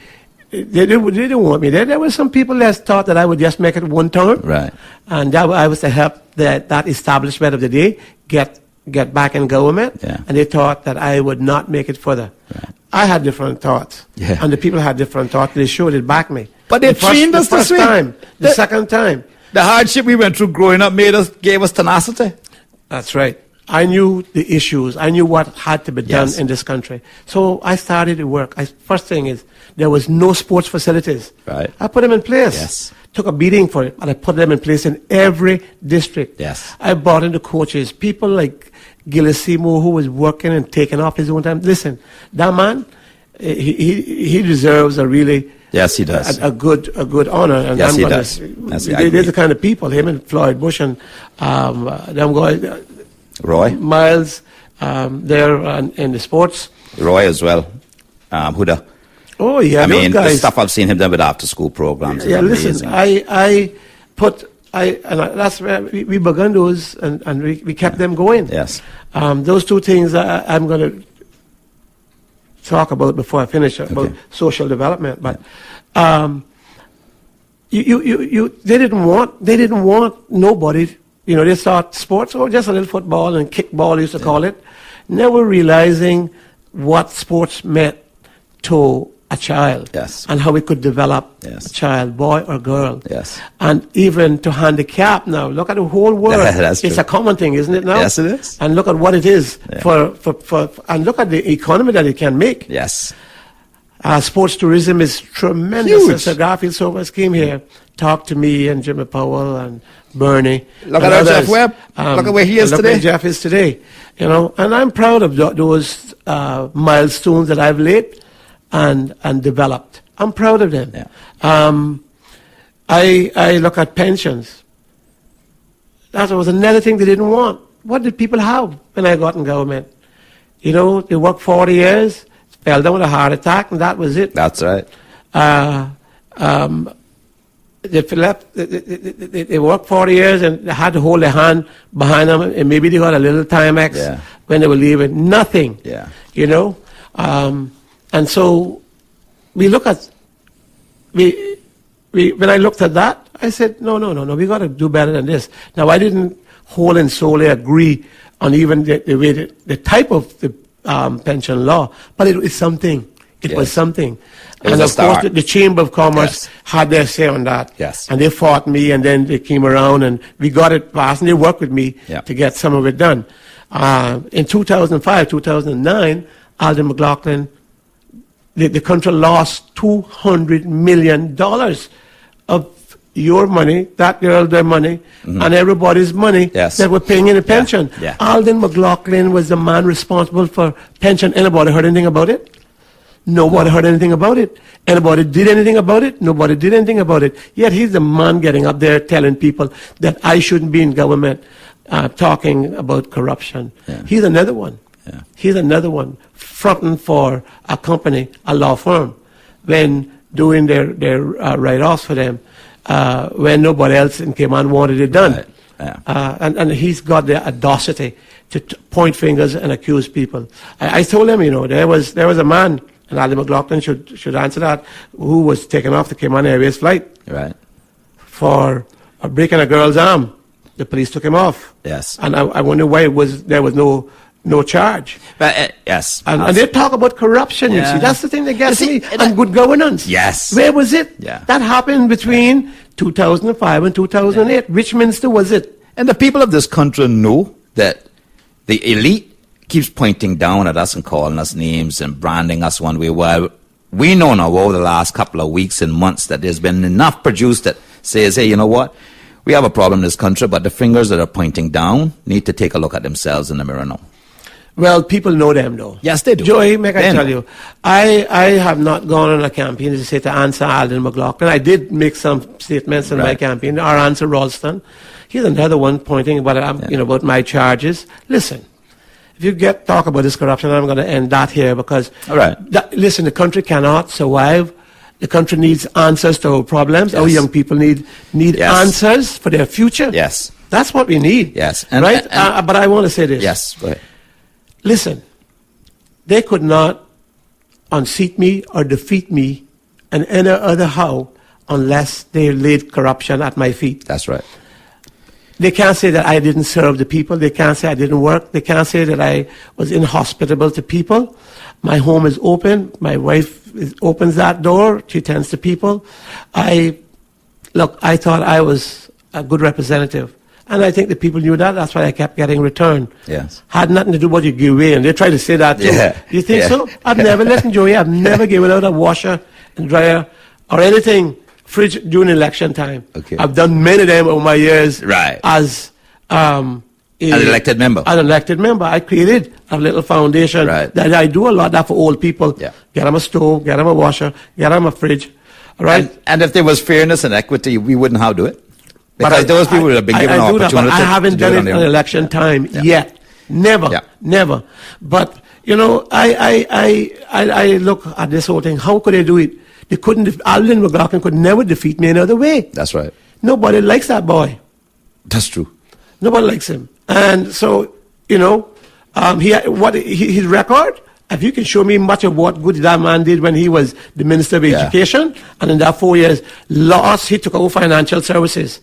didn't want me there. There were some people that thought that I would just make it one term, Right. and that I was to help that establishment of the day get back in government. Yeah. And they thought that I would not make it further. Right. I had different thoughts, Yeah. and the people had different thoughts. They showed it back me. But they trained us the this first way. time, the second time. The hardship we went through growing up gave us tenacity. That's right. I knew the issues. I knew what had to be done Yes. in this country. So I started to work. First thing is, there was no sports facilities. Right. I put them in place. Yes. Took a beating for it, but I put them in place in every district. Yes. I brought in the coaches, people like Gillis Seymour, who was working and taking off his own time. Listen, that man, he deserves a really... Yes, he does. A good honor. And Yes, I'm he gonna- does. Yes, I they're agree. the kind of people, him and Floyd Bush and them guys, Roy? Miles, there in the sports. Roy as well. Huda. Oh yeah, I those mean, the guys. stuff I've seen him done with after-school programs is Yeah, amazing. listen, that's where we began those, and we kept them going. Yes. Those two things I'm going to talk about before I finish about Okay. social development. But they didn't want nobody. They thought sports, just a little football and kickball, used to call it. Never realizing what sports meant to a child. Yes. And how it could develop Yes. a child, boy or girl. Yes. And even to handicap now. Look at the whole world. That's It's true. a common thing, isn't it now? Yes, it is. And look at what it is Yeah. for and look at the economy that it can make. Yes. Sports tourism is tremendous. Huge. Sir Garfield Sobers came here, talked to me and Jimmy Powell and Bernie. Look and at our others. Jeff Webb. Look at where he is look today. where Jeff is today. And I'm proud of those milestones that I've laid and developed. I'm proud of them. Yeah. I look at pensions. That was another thing they didn't want. What did people have when I got in government? They worked 40 years, fell down with a heart attack, and that was it. That's right. They worked 40 years and they had to hold their hand behind them, and maybe they got a little Timex Yeah. when they were leaving. Nothing. Yeah. And so we look at, when I looked at that, I said, no, we got to do better than this. Now, I didn't whole and solely agree on even the way the type of the pension law, but it was something. It was Yes. something. And of course, the Chamber of Commerce had their say on that. Yes. And they fought me, and then they came around, and we got it passed, and they worked with me to get some of it done. In 2005, 2009, Alden McLaughlin, the country lost $200 million of your money, that girl, their money, and everybody's money that were paying in a pension. Alden McLaughlin was the man responsible for pension. Anybody heard anything about it? Nobody heard anything about it. Anybody did anything about it? Nobody did anything about it. Yet he's the man getting up there telling people that I shouldn't be in government talking about corruption. He's another one. He's another one fronting for a company, a law firm, when doing their write-offs for them, when nobody else in Cayman wanted it done. And he's got the audacity to point fingers and accuse people. I told him, there was a man, and Alden McLaughlin should answer that, who was taken off the Cayman Airways flight for breaking a girl's arm. The police took him off. And I wonder why there was no charge. But, yes. And they talk about corruption, you see. That's the thing that gets me. And good governance. Where was it? That happened between 2005 and 2008. Which minister was it? And the people of this country know that the elite keeps pointing down at us and calling us names and branding us one way. Well, we know now over the last couple of weeks and months that there's been enough produced that says, hey, you know what? We have a problem in this country, but the fingers that are pointing down need to take a look at themselves in the mirror now. Well, people know them, though. Yes, they do. Joey, I tell you, I have not gone on a campaign to say to answer Alden McLaughlin. I did make some statements in my campaign. Our answer Ralston. He's another one pointing about my charges. Listen, if you talk about this corruption, I'm going to end that here because, listen, the country cannot survive. The country needs answers to our problems. Our young people need answers for their future. That's what we need. But I want to say this. Go ahead. Listen, they could not unseat me or defeat me in any other how unless they laid corruption at my feet. That's right. They can't say that I didn't serve the people. They can't say I didn't work. They can't say that I was inhospitable to people. My home is open. My wife opens that door. She tends to people. I thought I was a good representative. And I think the people knew that. That's why I kept getting returned. Had nothing to do with what you give away. And they tried to say that too. Do you think so? I've never listened, Joey. I've never given out a washer and dryer or anything fridge during election time. I've done many of them over my years as an elected member. An elected member. I created a little foundation that I do a lot of that for old people. Get them a stove, get them a washer, get them a fridge. And if there was fairness and equity, we wouldn't have to do it. Because those people would have been given an opportunity. But I haven't done it in election time yet. Never. But, I look at this whole thing. How could they do it? They couldn't. Alden McLaughlin could never defeat me another way. That's right. Nobody likes that boy. That's true. Nobody likes him. And so, his record, if you can show me much of what good that man did when he was the Minister of Education, and in that 4 years, he took over financial services.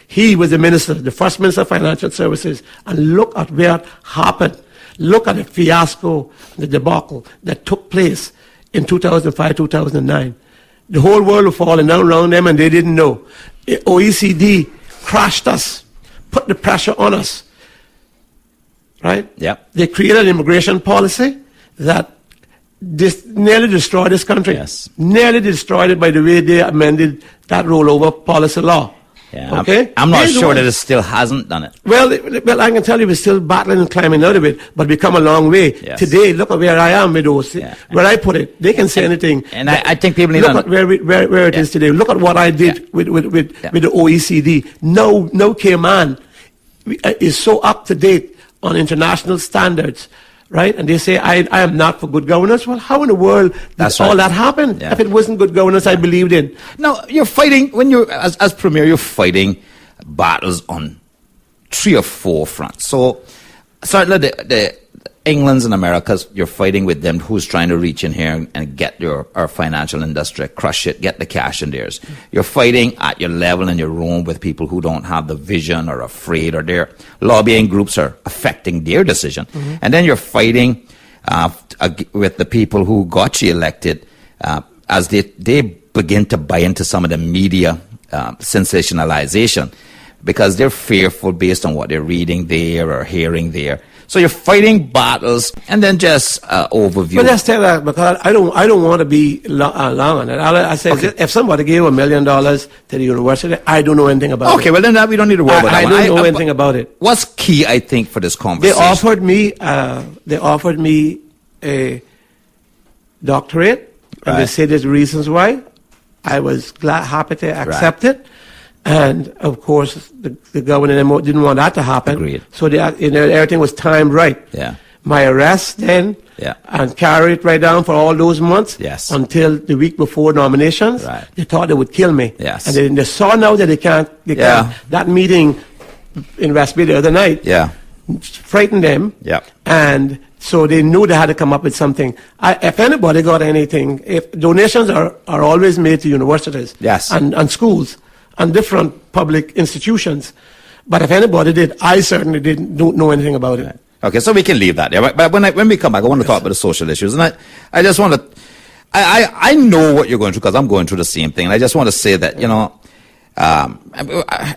He was the first Minister of Financial Services. And look at where it happened. Look at the fiasco, the debacle that took place in 2005, 2009. The whole world was falling down around them and they didn't know. The OECD crashed us, put the pressure on us. They created an immigration policy that nearly destroyed this country. Nearly destroyed it by the way they amended that rollover policy law. I'm not sure that it still hasn't done it. Well, I can tell you we're still battling and climbing out of it, but we've come a long way. Today, look at where I am with those. Where I put it, they can say anything. And I think people need to look at where it is today. Look at what I did with the OECD. No Cayman is so up to date on international standards. And they say, I am not for good governance. Well, how in the world did all that happen? If it wasn't good governance I believed in. No, you're fighting, when you're, as Premier, you're fighting battles on 3 or 4 fronts. So, certainly the England's and America's, you're fighting with them who's trying to reach in here and get our financial industry, crush it, get the cash in theirs. You're fighting at your level in your room with people who don't have the vision or afraid, or their lobbying groups are affecting their decision. And then you're fighting with the people who got you elected as they begin to buy into some of the media sensationalization, because they're fearful based on what they're reading there or hearing there. So you're fighting battles, and then just overview. But let's tell that, because I don't want to be long on it. I say, Okay. if somebody gave $1 million to the university, I don't know anything about it. Okay, well then we don't need to worry about that. I don't know anything about it. What's key, I think, for this They conversation? offered me a doctorate, and they Right. said there's reasons why. I was happy to accept it. And of course, the governor didn't want that to happen. Agreed. So everything was timed right. Yeah. My arrest then, Yeah. and carried right down for all those months, Yes. until the week before nominations. Right. They thought they would kill me. Yes. And they saw now that they can't. Yeah. That meeting in West Bay the other night Yeah. frightened them. Yeah. And so they knew they had to come up with something. If anybody got anything, if donations are always made to universities, Yes. and schools and different public institutions. But if anybody did, I certainly don't know anything about it. Okay, so we can leave that there. But when we come back, I want to talk about the social issues. And I just want to, I know what you're going through, because I'm going through the same thing. And I just want to say that,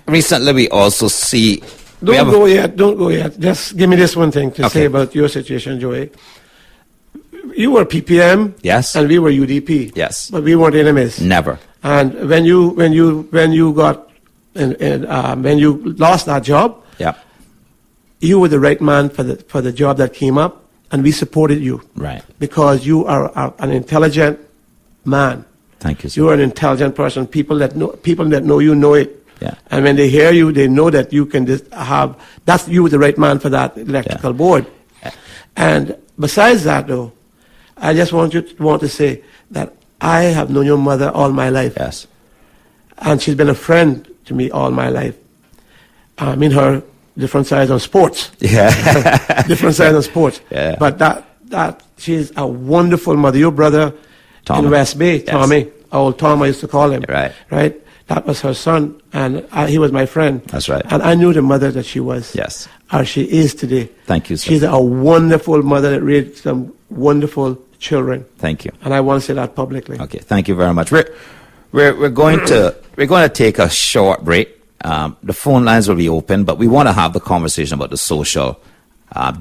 recently we also see... Don't go yet. Just give me this one thing to Okay. say about your situation, Joey. You were PPM, Yes. and we were UDP, Yes. but we weren't enemies. Never. And when you got when you lost that job, Yeah. you were the right man for the job that came up, and we supported you. Right. Because you are an intelligent man. Thank you, sir. You are an intelligent person. People that know you know it. Yeah. And when they hear you, they know that you can just that's you were the right man for that electrical board. And besides that, though, I just want to say that I have known your mother all my life. Yes. And she's been a friend to me all my life. I mean, her different sides on sports. Yeah. Different sides on sports. Yeah. But that she's a wonderful mother. Your brother Tommy. in West Bay, Yes. Tommy, old Tom, I used to call him. Right. Right? That was her son, and he was my friend. That's right. And I knew the mother that she was. Yes. Or she is today. Thank you, sir. She's a wonderful mother that raised some wonderful children. Thank you. And I want to say that publicly. Okay, thank you very much. We're going to take a short break. The phone lines will be open, but we want to have the conversation about the social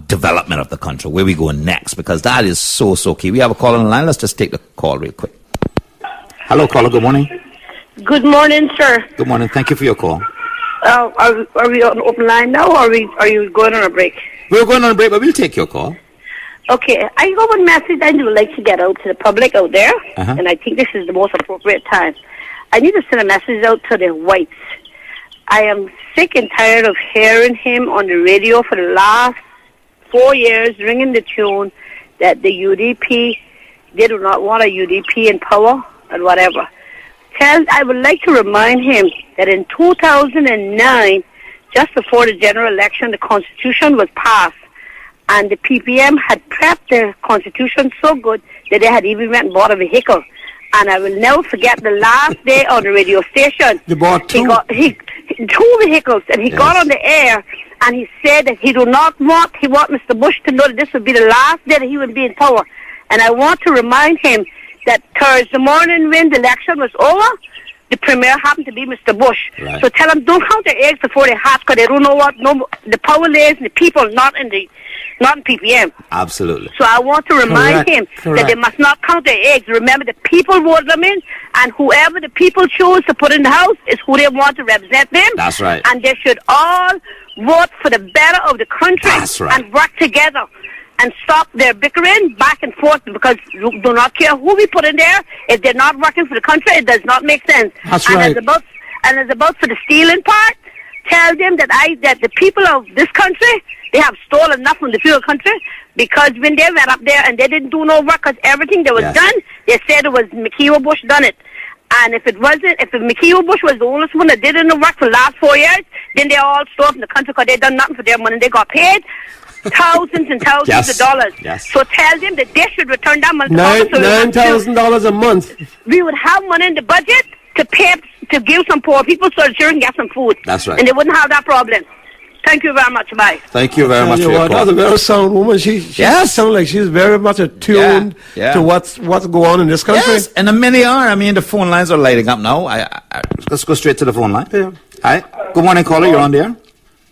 development of the country, where we go next, because that is so key. We have a call on the line. Let's just take the call real quick. Hello, caller. Good morning. Good morning, sir. Good morning. Thank you for your call. Are we on open line now, or are you going on a break? We're going on a break, but we'll take your call. Okay, I got one message I would like to get out to the public out there, Uh-huh. and I think this is the most appropriate time. I need to send a message out to the whites. I am sick and tired of hearing him on the radio for the last 4 years, ringing the tune that the UDP, they do not want a UDP in power and whatever. I would like to remind him that in 2009, just before the general election, the Constitution was passed, and the PPM had prepped the Constitution so good that they had even went and bought a vehicle. And I will never forget the last day on the radio station. They bought two. Two vehicles, and he got on the air, and he said that he want Mr. Bush to know that this would be the last day that he would be in power. And I want to remind him that Thursday morning when the election was over, the premier happened to be Mr. Bush. Right. So tell him, don't count their eggs before they hatch, because they don't know the power lays in the people, not in PPM. Absolutely. So I want to remind him that they must not count their eggs. Remember, the people voted them in, and whoever the people choose to put in the house is who they want to represent them. That's right. And they should all vote for the better of the country. That's right. And work together and stop their bickering back and forth, because you do not care who we put in there. If they're not working for the country, it does not make sense. That's and right. As about for the stealing part, tell them that the people of this country, they have stolen enough from the people of the country, because when they went up there and they didn't do no work, because everything that was done, they said it was McKeown Bush done it. And if McKeown Bush was the only one that did no work for the last 4 years, then they all stole from the country, because they done nothing for their money. They got paid thousands and thousands of dollars. Yes. So tell them that they should return that money. $9,000 a month. We would have money in the budget to pay, to give some poor people so that they can get some food. That's right. And they wouldn't have that problem. Thank you very much. Bye. Thank you very much for your That's call. a very sound woman. She sounds like she's very much attuned to what's going on in this country. Yes, and many are. I mean, the phone lines are lighting up now. Let's go straight to the phone line. Yeah. Hi. Good morning, caller. You're on there.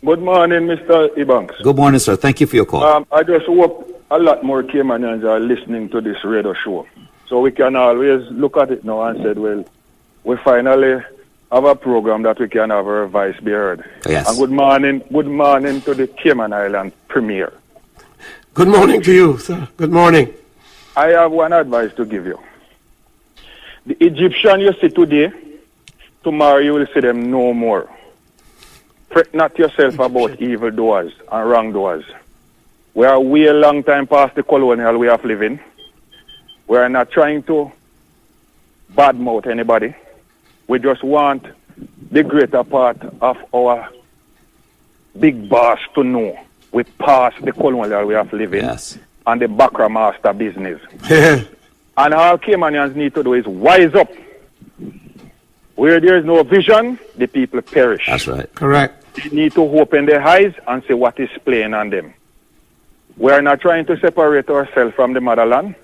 Good morning, Mr. Ebanks. Good morning, sir. Thank you for your call. I just hope a lot more Caymanians are listening to this radio show. So we can always look at it now and say, well, we finally have a program that we can have our voice be heard. Yes. And good morning to the Cayman Island Premier. Good morning to you, sir. Good morning. I have one advice to give you. The Egyptian you see today, tomorrow you will see them no more. Fret not yourself about evildoers and wrongdoers. We are way a long time past the colonial way of living. We are not trying to badmouth anybody. We just want the greater part of our big boss to know we passed the colonial way of living and the Bakra master business. And all Caymanians need to do is wise up. Where there is no vision, the people perish. That's right. Correct. They need to open their eyes and see what is playing on them. We are not trying to separate ourselves from the motherland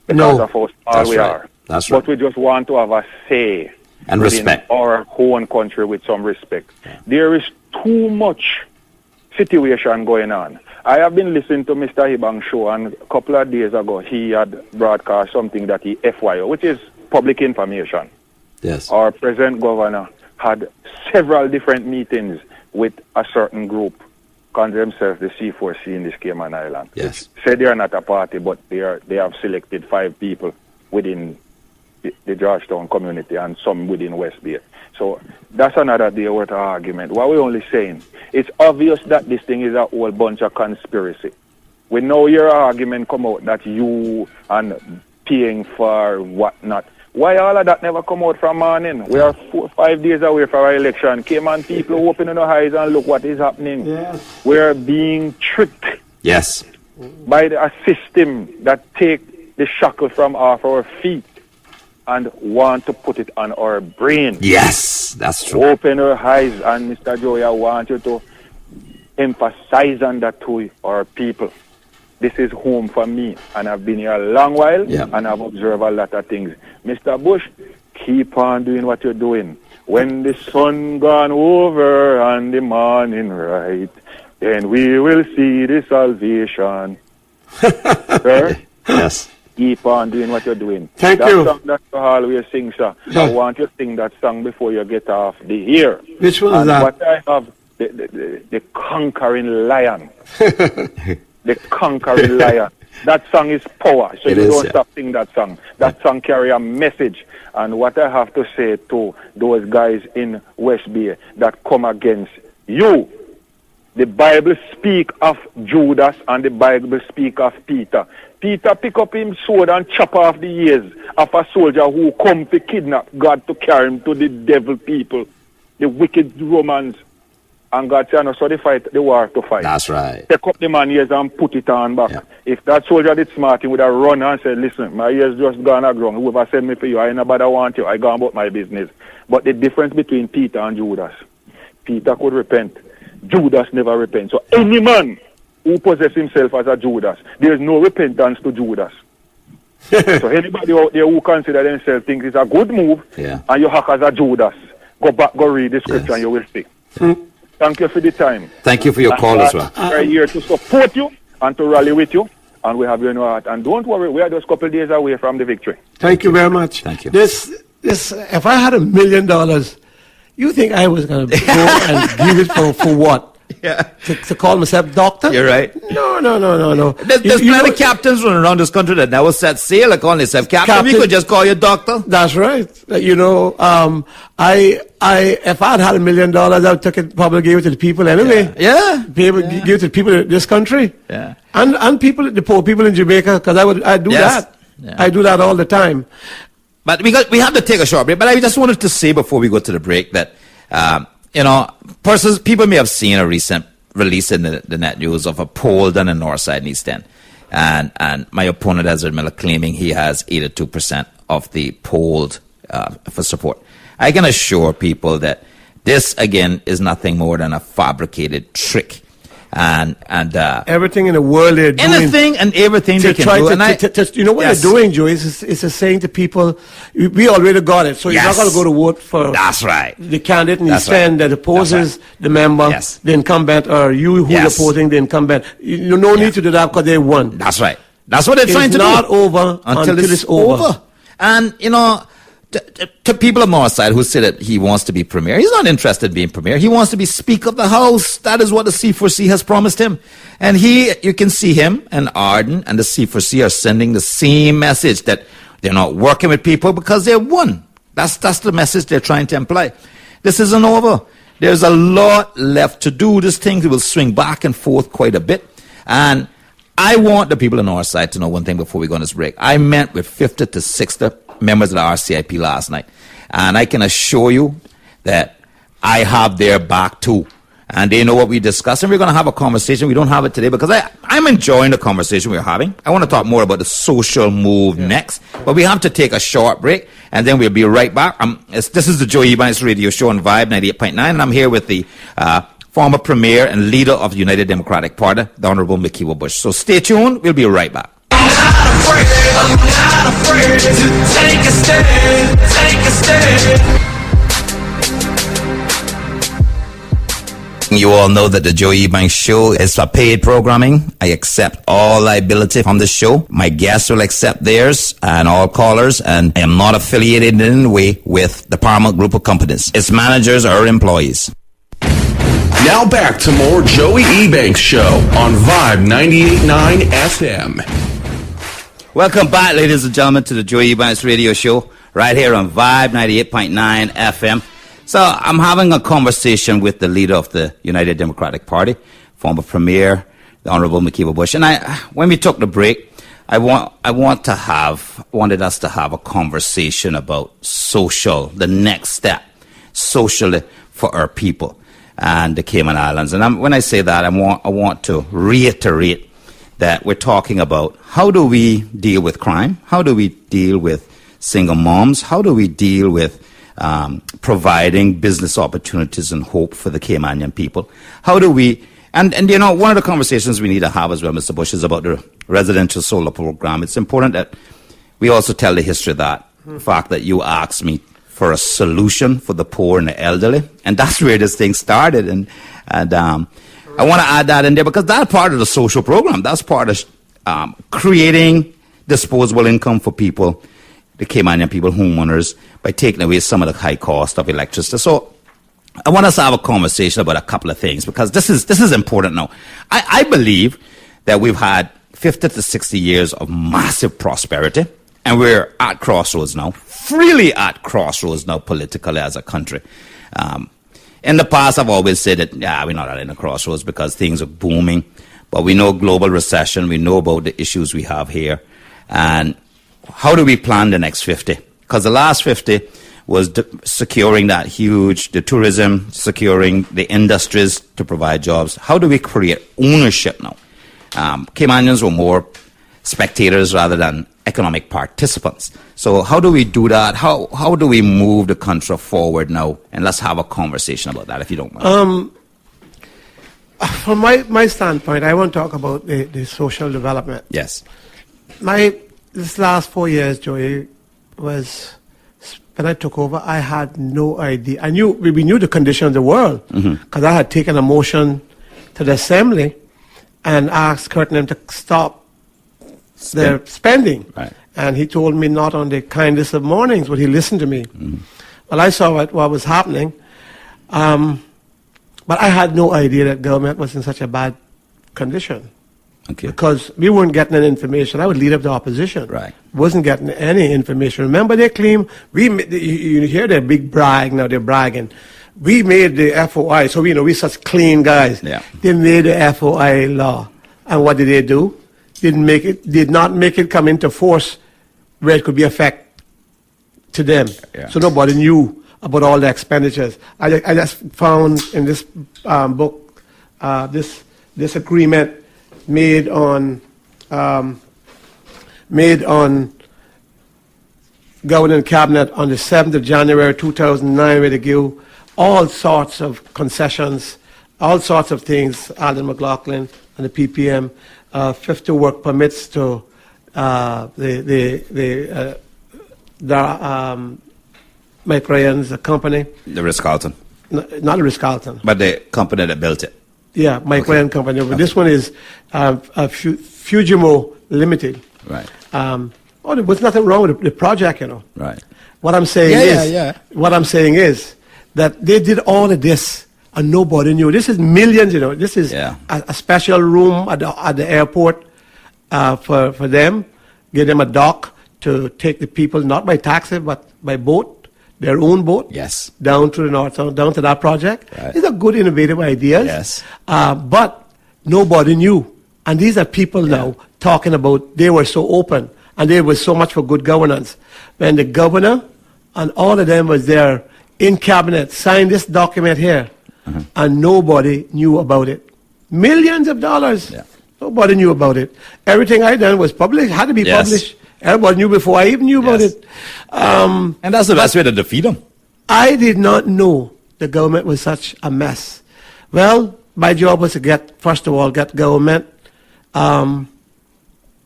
because of how small we are. That's right. But we just want to have a say and respect our own country with some respect. There is too much situation going on. I have been listening to Mr. Ebanks' show, and a couple of days ago he had broadcast something that he FYO, which is public information. Yes. Our present governor had several different meetings with a certain group, called themselves the C4C in this Cayman Island. Yes. Said they are not a party, but they have selected 5 people within the Georgetown community and some within West Bay. So that's another day worth of argument. What we're only saying, it's obvious that this thing is a whole bunch of conspiracy. We know your argument come out that you and paying for whatnot. Why all of that never come out from morning? We are 5 days away from our election. Cayman people open their eyes and look what is happening. Yes. We are being tricked by a system that take the shackle from off our feet and want to put it on our brain. Yes, that's true. Open our eyes, and Mr. Joey, I want you to emphasize on that to our people. This is home for me, and I've been here a long while, and I've observed a lot of things. Mr. Bush, keep on doing what you're doing. When the sun gone over and the morning right, then we will see the salvation. Sir? Yes. Keep on doing what you're doing. Thank you. That song that you always sing, sir. Yeah. I want you to sing that song before you get off the air. Which one is and that? What I have, the conquering lion. The conquering lion. That song is power, so don't stop singing that song. That song carry a message. And what I have to say to those guys in West Bay that come against you, the Bible speak of Judas and the Bible speak of Peter. Peter pick up him sword and chop off the ears of a soldier who come to kidnap God to carry him to the devil people, the wicked Romans. And God said, no, so they fight the war to fight. That's right. Take up the man ears and put it on back. Yeah. If that soldier did smart, he would have run and said, listen, my ears just gone aground. Whoever sent me for you, I ain't nobody want you. I gone about my business. But the difference between Peter and Judas, Peter could repent. Judas never repent. So any man who possesses himself as a Judas, there is no repentance to Judas. So anybody out there who consider themselves thinks it's a good move, and you hack as a Judas, go back, go read the scripture, and you will see. Thank you for the time. Thank you for your call as well. We're here to support you and to rally with you, and we have you in our heart. And don't worry, we are just a couple of days away from the victory. Thank you very much. Thank you. This, if I had $1 million, you think I was going to go and give it for what? Yeah. To call myself doctor? You're right. No. There's plenty of captains running around this country that never set sail like calling themselves captain. We could just call you doctor. That's right. You know, if I had $1 million, I would take it, probably give it to the people anyway. Yeah. Give it to the people in this country. Yeah. And people, the poor people in Jamaica, because I do that. Yeah. I do that all the time. But we have to take a short break. But I just wanted to say before we go to the break that, people may have seen a recent release in the net news of a poll done in Northside and East End. And my opponent, Ezra Miller, claiming he has 82% of the polled for support. I can assure people that This, again, is nothing more than a fabricated trick. And everything in the world they're doing. Anything and everything they can do. You know what they're doing, Joe, is saying to people, we already got it, so you're not going to go to vote for that's right. the candidate and you stand that opposes the member, the incumbent, or you who you're opposing the incumbent. You no need to do that because they won. That's right. That's what they're trying to do. It's not over until it's over. And, you know, to people on our side who say that he wants to be premier, he's not interested in being premier. He wants to be Speaker of the House. That is what the C4C has promised him. And you can see him and Arden and the C4C are sending the same message that they're not working with people because they won. That's the message they're trying to imply. This isn't over. There's a lot left to do. This thing will swing back and forth quite a bit. And I want the people on our side to know one thing before we go on this break. I met with 50 to 60 members of the RCIP last night. And I can assure you that I have their back too. And they know what we discussed. And we're going to have a conversation. We don't have it today because I'm enjoying the conversation we're having. I want to talk more about the social move next. But we have to take a short break. And then we'll be right back. This is the Joe Ebanks radio show on Vibe 98.9. And I'm here with the former premier and leader of the United Democratic Party, the Honorable Mikiwa Bush. So stay tuned. We'll be right back. I'm not afraid to take a stand, take a stand. You all know that the Joe Ebanks Show is for paid programming. I accept all liability from the show. My guests will accept theirs and all callers, and I am not affiliated in any way with the Paramount Group of companies, its managers or employees. Now back to more Joey Ebanks Show on Vibe 98.9 FM. Welcome back, ladies and gentlemen, to the Joe Ebanks radio show right here on Vibe 98.9 FM. So I'm having a conversation with the leader of the United Democratic Party, former premier, the Honorable Mikiwa Bush. And when we took the break, I wanted us to have a conversation about the next step, socially for our people and the Cayman Islands. And when I say that, I want to reiterate that we're talking about how do we deal with crime? How do we deal with single moms? How do we deal with providing business opportunities and hope for the Caymanian people? How do we, and you know, one of the conversations we need to have as well, Mr. Bush, is about the residential solar program. It's important that we also tell the history of that. The fact that you asked me for a solution for the poor and the elderly, and that's where this thing started. And I want to add that in there because that's part of the social program. That's part of creating disposable income for people, the Caymanian people, homeowners, by taking away some of the high cost of electricity. So I want us to have a conversation about a couple of things because this is important now. I believe that we've had 50 to 60 years of massive prosperity, and we're at crossroads now, really at crossroads now politically as a country. In the past, I've always said that, we're not at a crossroads because things are booming. But we know global recession. We know about the issues we have here. And how do we plan the next 50? Because the last 50 was securing the tourism, securing the industries to provide jobs. How do we create ownership now? Caymanians were more spectators rather than economic participants. So how do we do that? How do we move the country forward now? And let's have a conversation about that, if you don't mind. From my standpoint, I want to talk about the social development. Yes. This last 4 years, Joey, was when I took over, I had no idea. We knew the condition of the world because I had taken a motion to the Assembly and asked Curtin to stop their spending. Right. And he told me not on the kindest of mornings would he listen to me. Well, I saw what was happening. But I had no idea that government was in such a bad condition. Okay. Because we weren't getting any information. I was leader of the opposition. Right. Wasn't getting any information. Remember they claim, you hear their big brag, now they're bragging. We made the FOI, so we're such clean guys. Yeah. They made the FOI law. And what did they do? Did not make it come into force where it could be effect to them. Yeah. So nobody knew about all the expenditures. I just found in this book this agreement made on governing cabinet on the 7th of January 2009, where they give all sorts of concessions, all sorts of things. Alden McLaughlin and the PPM, 50 work permits to Mike Ryan's company. The Ritz-Carlton. Not the Ritz-Carlton. But the company that built it. Yeah, Mike Ryan company. But this one is Fujimo Limited. Right. There was nothing wrong with the project, Right. What I'm saying what I'm saying is that they did all of this and nobody knew. This is millions, This is a special room at the airport for them. Give them a dock to take the people not by taxi but by boat, their own boat. Yes. Down to the north, down to that project. Right. These are good, innovative ideas. Yes. But nobody knew, and these are people now talking about they were so open and there was so much for good governance. When the governor and all of them was there in cabinet, signed this document here, and nobody knew about it. Millions of dollars. Yeah. Nobody knew about it. Everything I done was published, had to be Yes. published. Everybody knew before I even knew about Yes. it. And that's the best way to defeat them. I did not know the government was such a mess. Well, my job was to first of all, get government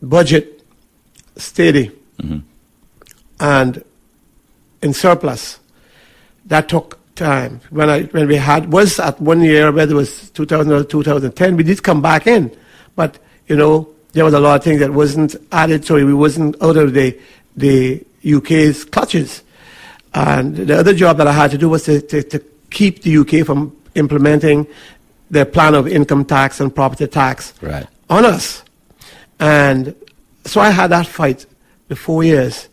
budget steady and in surplus. That took time. When we was at 1 year, whether it was 2000 or 2010, we did come back in, but there was a lot of things that wasn't added, so we wasn't out of the UK's clutches. And the other job that I had to do was to keep the UK from implementing their plan of income tax and property tax on us. And so I had that fight for 4 years.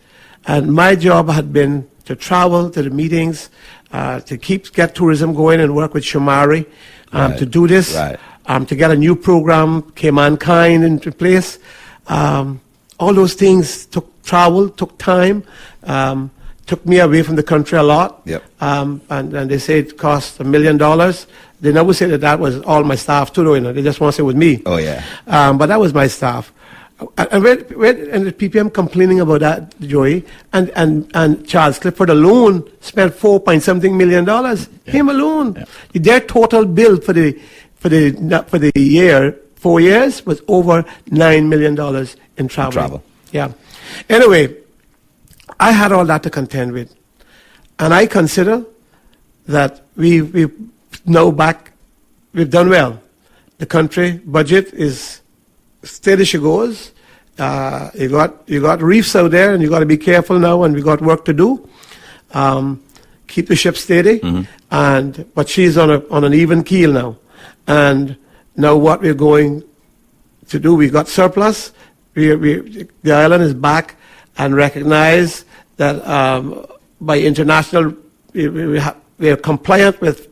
And my job had been to travel to the meetings, to get tourism going and work with Shamari to do this, to get a new program, Mankind into place. All those things took travel, took time, took me away from the country a lot. Yep. And they say it cost $1 million. They never say that was all my staff too, though, They just want to say it was me. Oh, yeah. But that was my staff. And the PPM complaining about that, Joey, and Charles Clifford alone spent $4-point-something million. Him alone. Yeah. Their total bill for the year, 4 years, was over $9 million in travel. Yeah. Anyway, I had all that to contend with, and I consider that we've now back. We've done well. The country budget is steady she goes. You got reefs out there, and you got to be careful now. And we got work to do. Keep the ship steady, but she's on an even keel now. And now what we're going to do? We got surplus. The island is back and recognized that by international, we are compliant with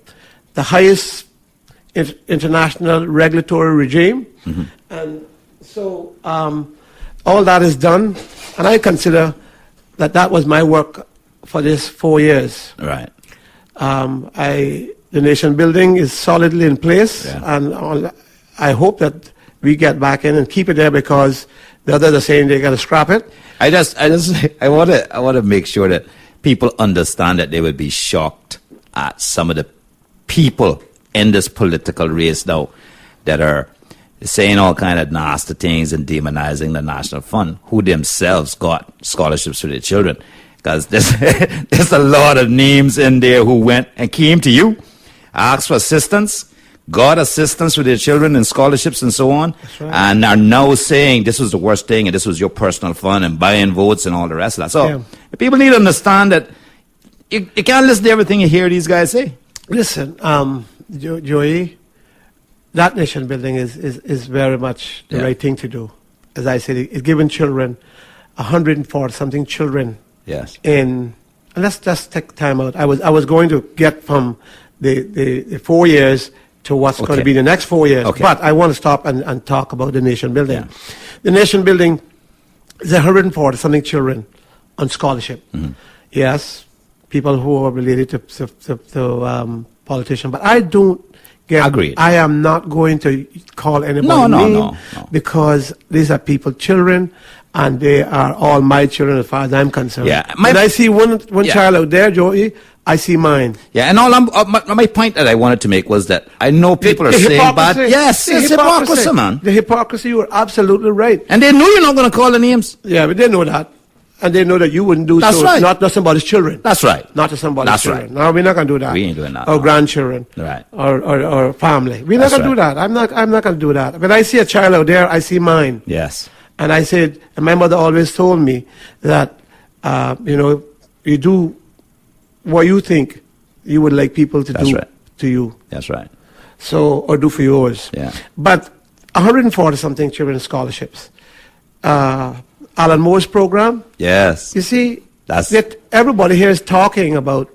the highest international regulatory regime, and so all that is done, and I consider that was my work for this 4 years. Right. The nation building is solidly in place, and I hope that we get back in and keep it there, because the others are saying they got to scrap it. I want to make sure that people understand that they would be shocked at some of the people in this political race now that are saying all kind of nasty things and demonizing the National Fund, who themselves got scholarships for their children. Because there's a lot of names in there who went and came to you, asked for assistance, got assistance for their children and scholarships and so on, and are now saying this was the worst thing and this was your personal fund and buying votes and all the rest of that. So people need to understand that you can't listen to everything you hear these guys say. Listen, Joey, that nation building is very much the right thing to do. As I said, it's given children, 140-something children. Yes. And let's just take time out. I was going to get from the 4 years to what's going to be the next 4 years. Okay. But I want to stop and talk about the nation building. Yeah. The nation building is 140-something children on scholarship. Yes, people who are related to politicians. But I don't Agreed. I am not going to call anybody No, name no. because these are people, children, and they are all my children as far as I'm concerned. Yeah, When I see one Yeah. child out there, Joey, I see mine. Yeah, and my point that I wanted to make was that I know people are The saying bad. hypocrisy. Yes, The it's hypocrisy, man. The hypocrisy, you are absolutely right. And they know you're not going to call the names. Yeah, but they know that. And they know that you wouldn't do That's so. right. Not somebody's children. That's right. Not to somebody's That's children. right. No, we're not going to do that. We ain't doing that, Or no. grandchildren. Right. Or family. We're That's not going to do right. that. I'm not going to do that. When I see a child out there, I see mine. Yes. And I said, and my mother always told me that, you do what you think you would like people to That's do right. to you. That's right. So, or do for yours. Yeah. But 140 something children scholarships. Alan Moore's program, Yes. you see, That's- that everybody here is talking about,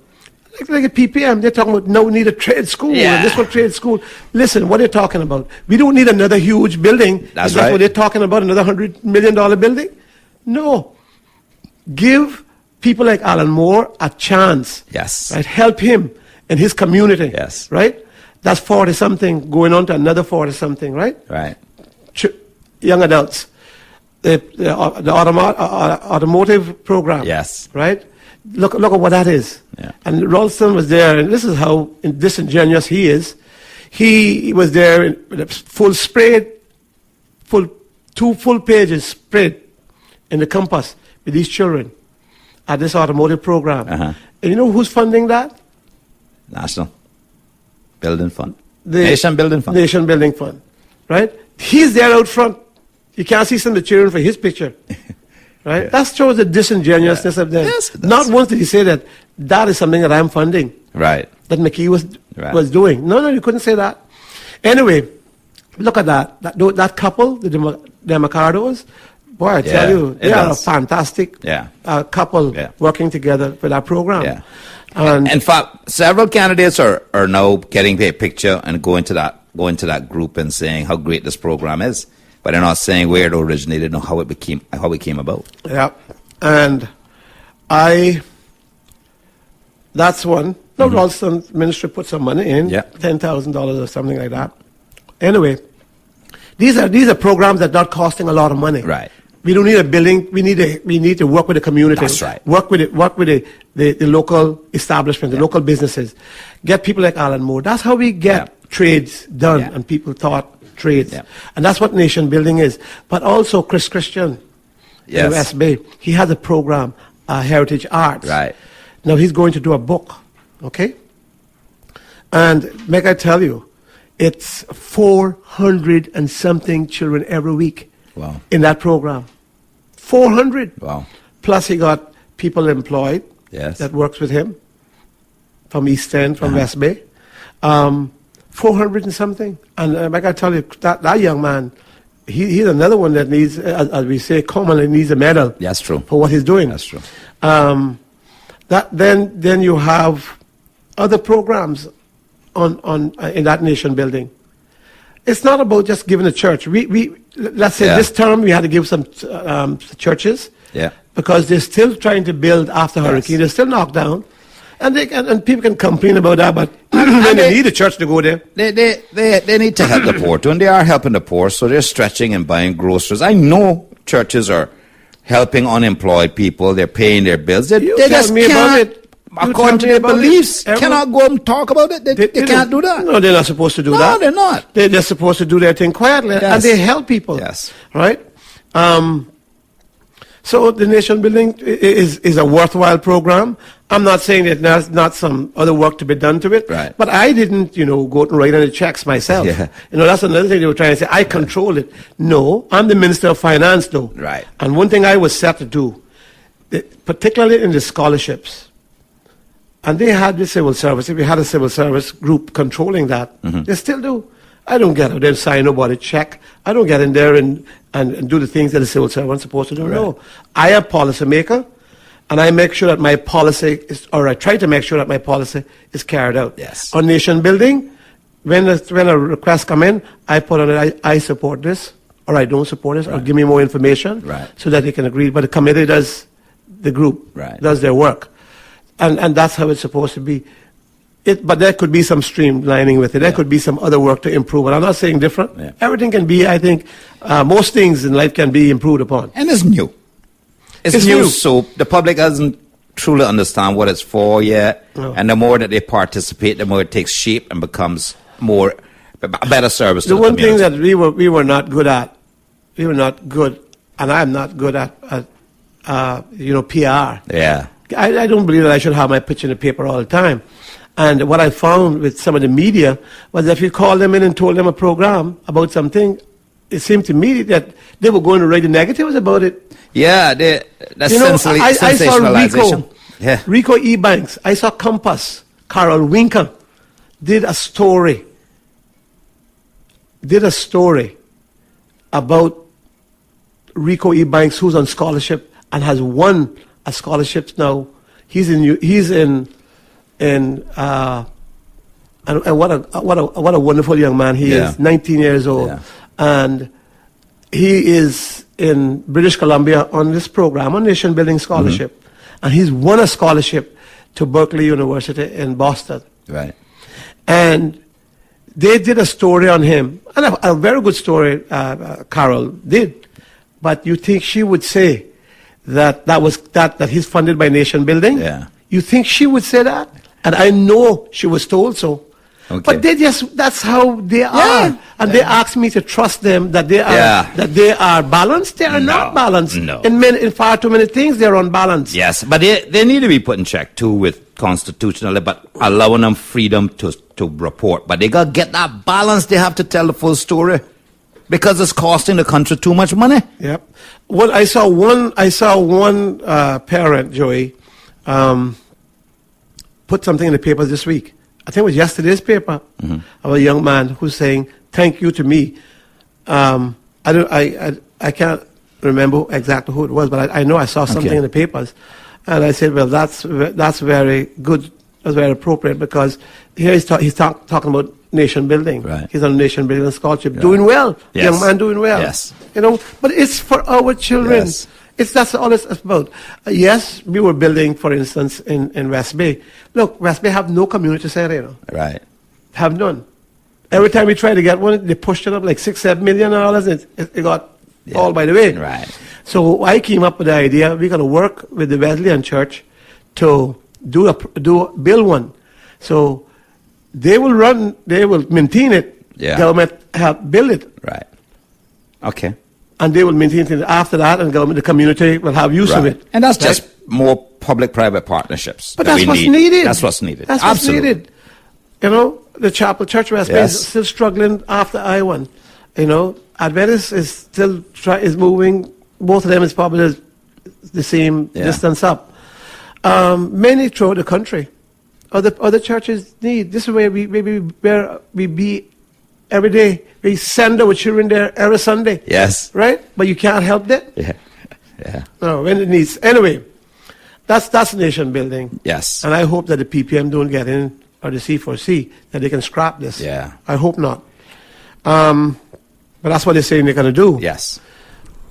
like at PPM, they're talking about, no, we need a trade school, Yeah. and this one trade school. Listen, what they're talking about. We don't need another huge building. That's Is that right. what they're talking about, another $100 million building? No. Give people like Alan Moore a chance. Yes. Right? Help him and his community. Yes. Right? That's 40-something going on to another 40-something, right? Right. Young adults. The automotive program. Yes. Right? Look at what that is. Yeah. And Ralston was there, and this is how disingenuous he is. He was there with a full spread, two full pages spread in the compass with these children at this automotive program. Uh-huh. And you know who's funding that? National Building Fund. The Nation Building Fund. Nation Building Fund. Right? He's there out front. You can't see some of the children for his picture. Right? Yeah. That shows the disingenuousness of them. Yes, it does. Not once did he say that is something that I'm funding, Right. that McKee was Right. was doing. No, you couldn't say that. Anyway, look at that. That couple, the Demacardos, boy, I tell Yeah, you, it they are a does. fantastic Yeah. couple Yeah. working together for that program. Yeah. And In fact, several candidates are now getting their picture and going to that group and saying how great this program is, but they're not saying where it originated and how it came about. yeah, and that's one. No, Ralston ministry put some money in, Yeah. $10,000 or something like that. Anyway, these are programs that are not costing a lot of money. Right. We don't need a building. We need to work with the community. That's right. Work with the local establishment, the local businesses. Get people like Alan Moore. That's how we get Yeah. trades done, Yeah. and people taught trades. Yeah. And that's what nation building is. But also Chris Christian in Yes. West Bay, he has a program, Heritage Arts. Right. Now he's going to do a book, okay? And make I tell you, it's 400 and something children every week. Wow. In that program. 400. Wow. Plus he got people employed Yes. that works with him from East End, from Uh-huh. West Bay. 400 and something. And like I tell you, that young man, he's another one that needs, as we say commonly, needs a medal. That's true. For what he's doing. That's true. Then you have other programs in that nation building. It's not about just giving a church. Let's say Yeah. this term we had to give some churches. Yeah. Because they're still trying to build after hurricane. They're still knocked down, and people can complain about that, but then they need a church to go there. They need to help the poor too, and they are helping the poor, so they're stretching and buying groceries. I know churches are helping unemployed people. They're paying their bills. They You just tell me about can't, it. You according tell to me their about it. beliefs, Everyone- cannot go and talk about it. They can't do that. No, they're not supposed to do No, that. they're not. They're just supposed to do their thing quietly, Yes. and they help people. Yes. Right? So the nation building is a worthwhile program. I'm not saying that there's not some other work to be done to it. Right. But I didn't, go out and write any checks myself. Yeah. That's another thing they were trying to say. I control it. No, I'm the Minister of Finance, though. Right. And one thing I was set to do, particularly in the scholarships, and they had the civil service. If we had a civil service group controlling that, they still do. I don't get out there and sign nobody check. I don't get in there and do the things that the civil servant is supposed to do. Right. No. I am a policy maker, and I make sure that my policy is, or I try to make sure that my policy is carried out. Yes. On nation building, when a request come in, I put on it, I support this, or I don't support this, or give me more information, Right. so that they can agree. But the committee does, the group Right. does their work. And that's how it's supposed to be. But there could be some streamlining with it. There could be some other work to improve. And I'm not saying different. Yeah. Everything can be, I think, most things in life can be improved upon. And it's new. It's new, so the public doesn't truly understand what it's for yet. No. And the more that they participate, the more it takes shape and becomes a better service to The the one thing community. that we were not good at, and I'm not good at PR. Yeah. I don't believe that I should have my picture in the paper all the time. And what I found with some of the media was that if you called them in and told them a program about something, it seemed to me that they were going to write the negatives about it. Yeah, that's You know, I saw sensationalization. Rico Ebanks. I saw Compass. Carol Winker did a story about Rico Ebanks, who's on scholarship and has won a scholarship now. And what a wonderful young man he is, 19 years old. Yeah. And he is in British Columbia on this program, on Nation Building Scholarship. And he's won a scholarship to Berkeley University in Boston. Right. And they did a story on him, and a very good story, Carol did. But you think she would say that he's funded by Nation Building? Yeah. You think she would say that? And I know she was told so. Okay. But that's how they are. And they asked me to trust them that they are balanced. They are not balanced. No. In far too many things, they're unbalanced. Yes, but they need to be put in check too with constitutionally, but allowing them freedom to report. But they got to get that balance. They have to tell the full story because it's costing the country too much money. Yep. Well, I saw one parent, Joey, put something in the papers this week. I think it was yesterday's paper of a young man who's saying thank you to me. I can't remember exactly who it was, but I know I saw something in the papers, and I said, well, that's very good, that's very appropriate, because here he's talking about nation building. Right. He's on nation building scholarship, doing well, young man doing well. Yes. But it's for our children. Yes. That's all it's about. Yes, we were building, for instance, in West Bay. Look, West Bay have no community center, Right. Have none. Every time we try to get one, they pushed it up like $6-7 million, and it got all by the way. Right. So I came up with the idea, we're going to work with the Wesleyan Church to build one. So they will maintain it. Yeah. Government help build it. Right. Okay. And they will maintain it after that, and the community will have use of it. And that's just more public-private partnerships. But that that's we what's need. needed. That's what's needed. That's what's Absolutely. needed. The Chapel Church West Bay is still struggling after I-1. Adventist is still is moving. Both of them is probably the same distance up. Many throughout the country. Other churches need. This is where we be every day. We send our children there every Sunday. Yes. Right? But you can't help that. Yeah. Yeah. No, when it needs. Anyway, that's nation building. Yes. And I hope that the PPM don't get in, or the C4C, that they can scrap this. Yeah. I hope not. But that's what they're saying they're going to do. Yes.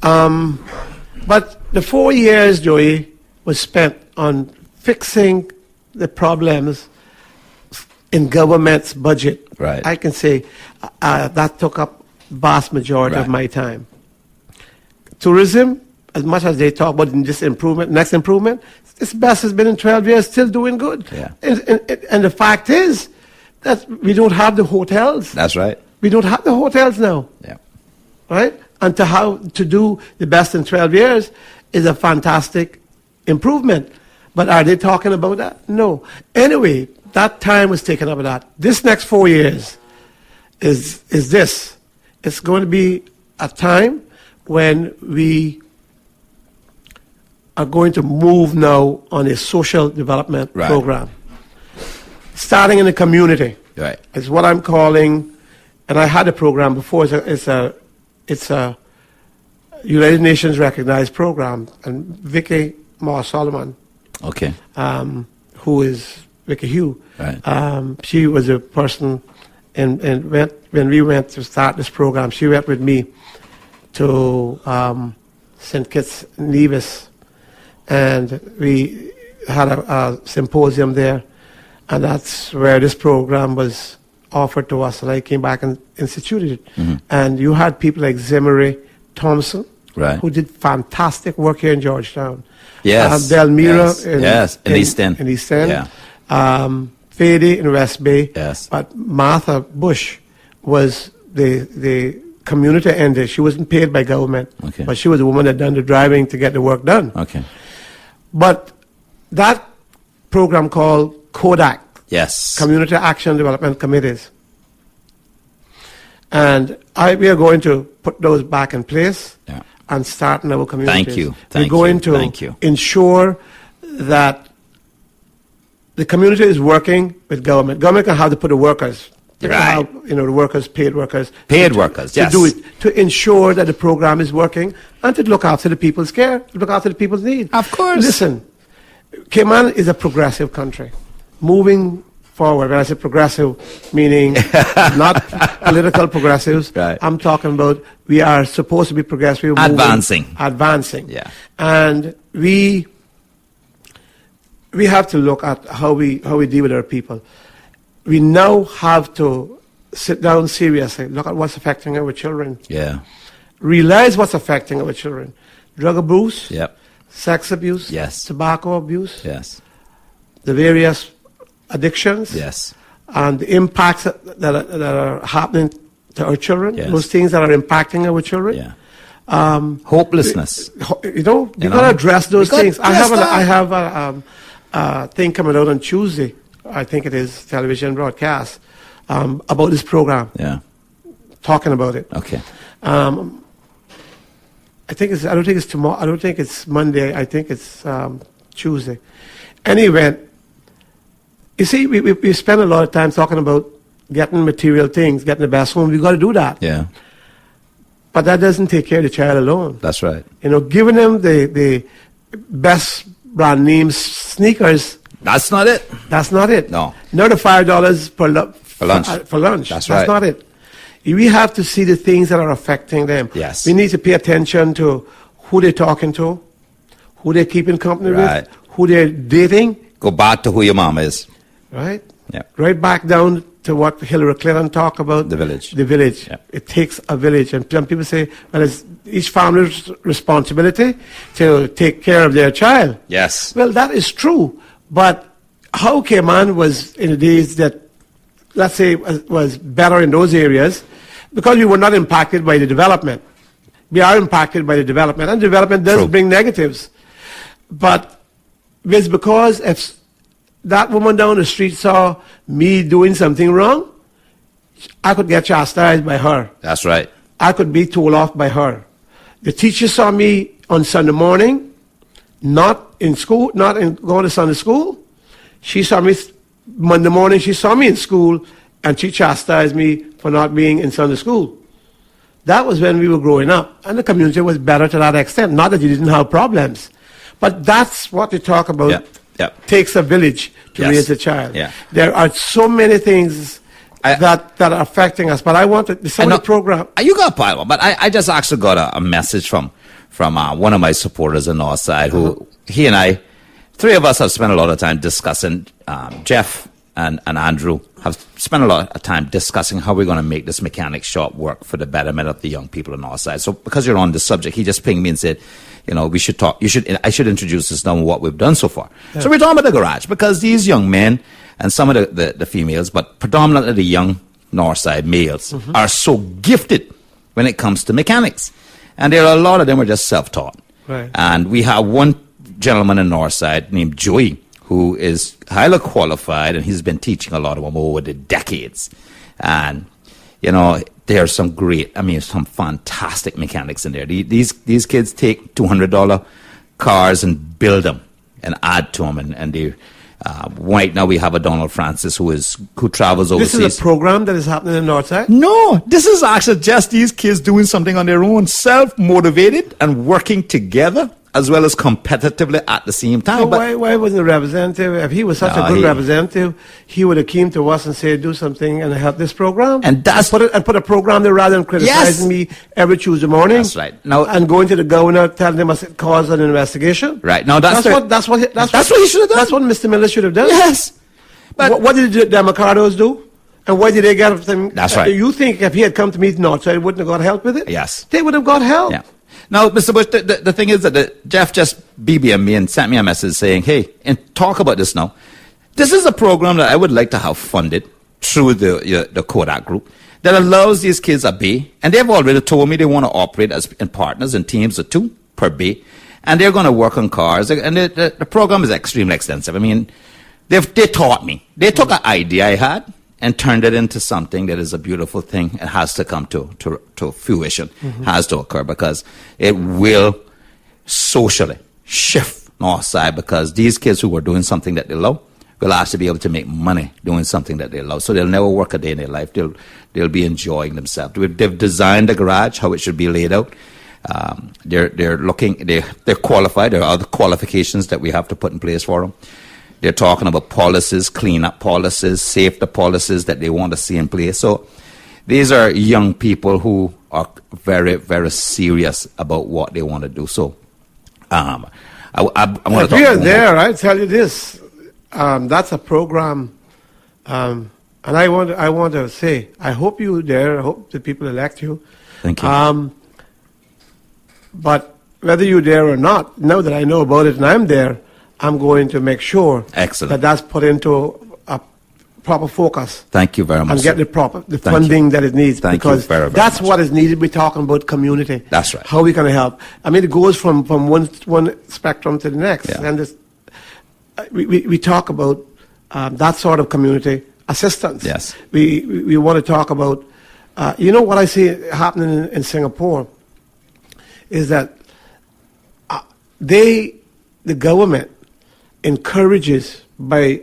But the 4 years, Joey, was spent on fixing the problems in government's budget. Right. I can say that took up vast majority of Right. my time. Tourism, as much as they talk about this improvement, next improvement, this best has been in 12 years, still doing good. Yeah. And the fact is that we don't have the hotels. That's right. We don't have the hotels now. Yeah. Right? And to do the best in 12 years is a fantastic improvement. But are they talking about that? No. Anyway, that time was taken up with that. This next 4 years is this. It's going to be a time when we are going to move now on a social development Right. program. Starting in the community. Right. It's what I'm calling, and I had a program before. It's a United Nations recognized program, and Vicky Moore Solomon, Okay. who is Vicky Hugh, Right. she was a person, and when we went to start this program, she went with me to St. Kitts Nevis, and we had a symposium there, And that's where this program was offered to us, and I came back and instituted it. And you had people like Zimmery Thompson, Right. who did fantastic work here in Georgetown. Yes. Delmira yes. In East End. In East End. Yeah. Fady in West Bay. Yes. But Martha Bush was the community ender. She wasn't paid by government, Okay. but she was the woman that done the driving to get the work done. Okay. But that program called Kodak, Yes. Community Action Development Committees. And we are going to put those back in place Yeah. and start in our communities. Thank you. We're Thank going you. to Thank you. ensure that the community is working with government. Government can have to put the workers, they can Right. have, the workers, paid workers. Paid workers, to yes. do it, to ensure that the program is working and to look after the people's care, to look after the people's needs. Of course. Listen, Cayman is a progressive country. Moving forward, when I say progressive, meaning not political progressives, Right. I'm talking about we are supposed to be progressive. moving- Advancing. Advancing. Yeah. And we have to look at how we deal with our people. We now have to sit down seriously, look at what's affecting our children, Yeah. realize what's affecting our children. Drug abuse, Yep. sex abuse, Yes. tobacco abuse, Yes. the various addictions, Yes. and the impacts that are happening to our children, Yes. those things that are impacting our children. Yeah. Hopelessness. You got to know? address those You gotta things. address that. I have a thing coming out on Tuesday, I think it is, television broadcast, about this program, Yeah. talking about it. Okay. I don't think it's tomorrow. I don't think it's Monday. I think it's Tuesday. Anyway, you see, we spend a lot of time talking about getting material things, getting the best home. We've got to do that. Yeah. But that doesn't take care of the child alone. That's right. Giving them the best brand name sneakers, That's not it. that's not it. No. Not the $5 for lunch. For lunch. That's That's right. not it. We have to see the things that are affecting them. Yes. We need to pay attention to who they're talking to, who they're keeping company Right. with, who they're dating, Go back to who your mama is. right? Yeah. Right back down to what Hillary Clinton talked about. The village. The village. Yeah. It takes a village. And some people say, well, it's each family's responsibility to take care of their child. Yes. Well, that is true. But how Cayman was in the days that, let's say, was better in those areas, because we were not impacted by the development. We are impacted by the development, and development does True. bring negatives. But it's because if that woman down the street saw me doing something wrong, I could get chastised by her. That's right. I could be told off by her. The teacher saw me on Sunday morning, not in school, not in going to Sunday school. She saw me Monday morning, she saw me in school, and she chastised me for not being in Sunday school. That was when we were growing up, and the community was better to that extent. Not that you didn't have problems, but that's what they talk about. Yeah, yeah. Takes a village to Yes. raise a child. Yeah. There are so many things that are affecting us, but I want to, some of the program. You got a pile, but I just actually got a message from one of my supporters on our side who, he and I, three of us have spent a lot of time discussing, Jeff and Andrew have spent a lot of time discussing how we're going to make this mechanic shop work for the betterment of the young people on our side. So because you're on the subject, he just pinged me and said, we should talk. I should introduce this now what we've done so far. Yeah. So we're talking about the garage because these young men and some of the females, but predominantly the young north side males are so gifted when it comes to mechanics. And there are a lot of them are just self-taught. Right. And we have one gentleman in north side named Joey, who is highly qualified, and he's been teaching a lot of them over the decades. And, there are some some fantastic mechanics in there. These kids take $200 cars and build them and add to them. And they, right now we have a Donald Francis who travels overseas. This is a program that is happening in Northside? No, this is actually just these kids doing something on their own, self-motivated and working together as well as competitively at the same time. So why wasn't the representative? If he was such a good representative, he would have came to us and said, "Do something and help this program." And that's put a program there rather than criticizing me every Tuesday morning. That's right. Now and going to the governor, telling him a cause an investigation. Right now, that's what he should have done. That's what Mr. Miller should have done. Yes, But what did the Demacardos do? And why did they get them? That's right. You think if he had come to meet Northside, wouldn't have got help with it? Yes. They would have got help. Yeah. Now, Mr. Bush, the thing is that Jeff just BBM'd me and sent me a message saying, hey, and talk about this now. This is a program that I would like to have funded through the Kodak Group that allows these kids a bay. And they've already told me they want to operate as in partners in teams of 2 per bay. And they're going to work on cars. And the program is extremely extensive. I mean, they taught me. They took an idea I had and turned it into something that is a beautiful thing. It has to come to fruition, has to occur, because it will socially shift Northside, because these kids who are doing something that they love will actually be able to make money doing something that they love. So they'll never work a day in their life. They'll be enjoying themselves. They've designed the garage, how it should be laid out. They're qualified. There are other qualifications that we have to put in place for them. They're talking about policies, clean-up policies, safety policies that they want to see in place. So these are young people who are very, very serious about what they want to do. So I want to talk. If you're there, I tell you this, that's a program, and I want to say, I hope you're there. I hope the people elect you. Thank you. But whether you're there or not, now that I know about it and I'm there, I'm going to make sure Excellent. that that's put into a proper focus. Thank you very much. And get sir. the Thank funding you. that it needs. Thank you because very, very that's much. what is needed. We're talking about community. That's right. How we can help. I mean, it goes from one spectrum to the next. Yeah. And this, we talk about that sort of community assistance. Yes. We want to talk about, what I see happening in Singapore is that the government encourages by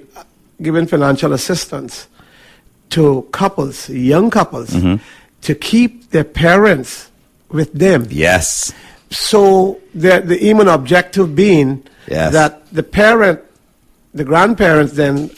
giving financial assistance to couples, young couples, to keep their parents with them. Yes. So the aim and objective being Yes. that the grandparents then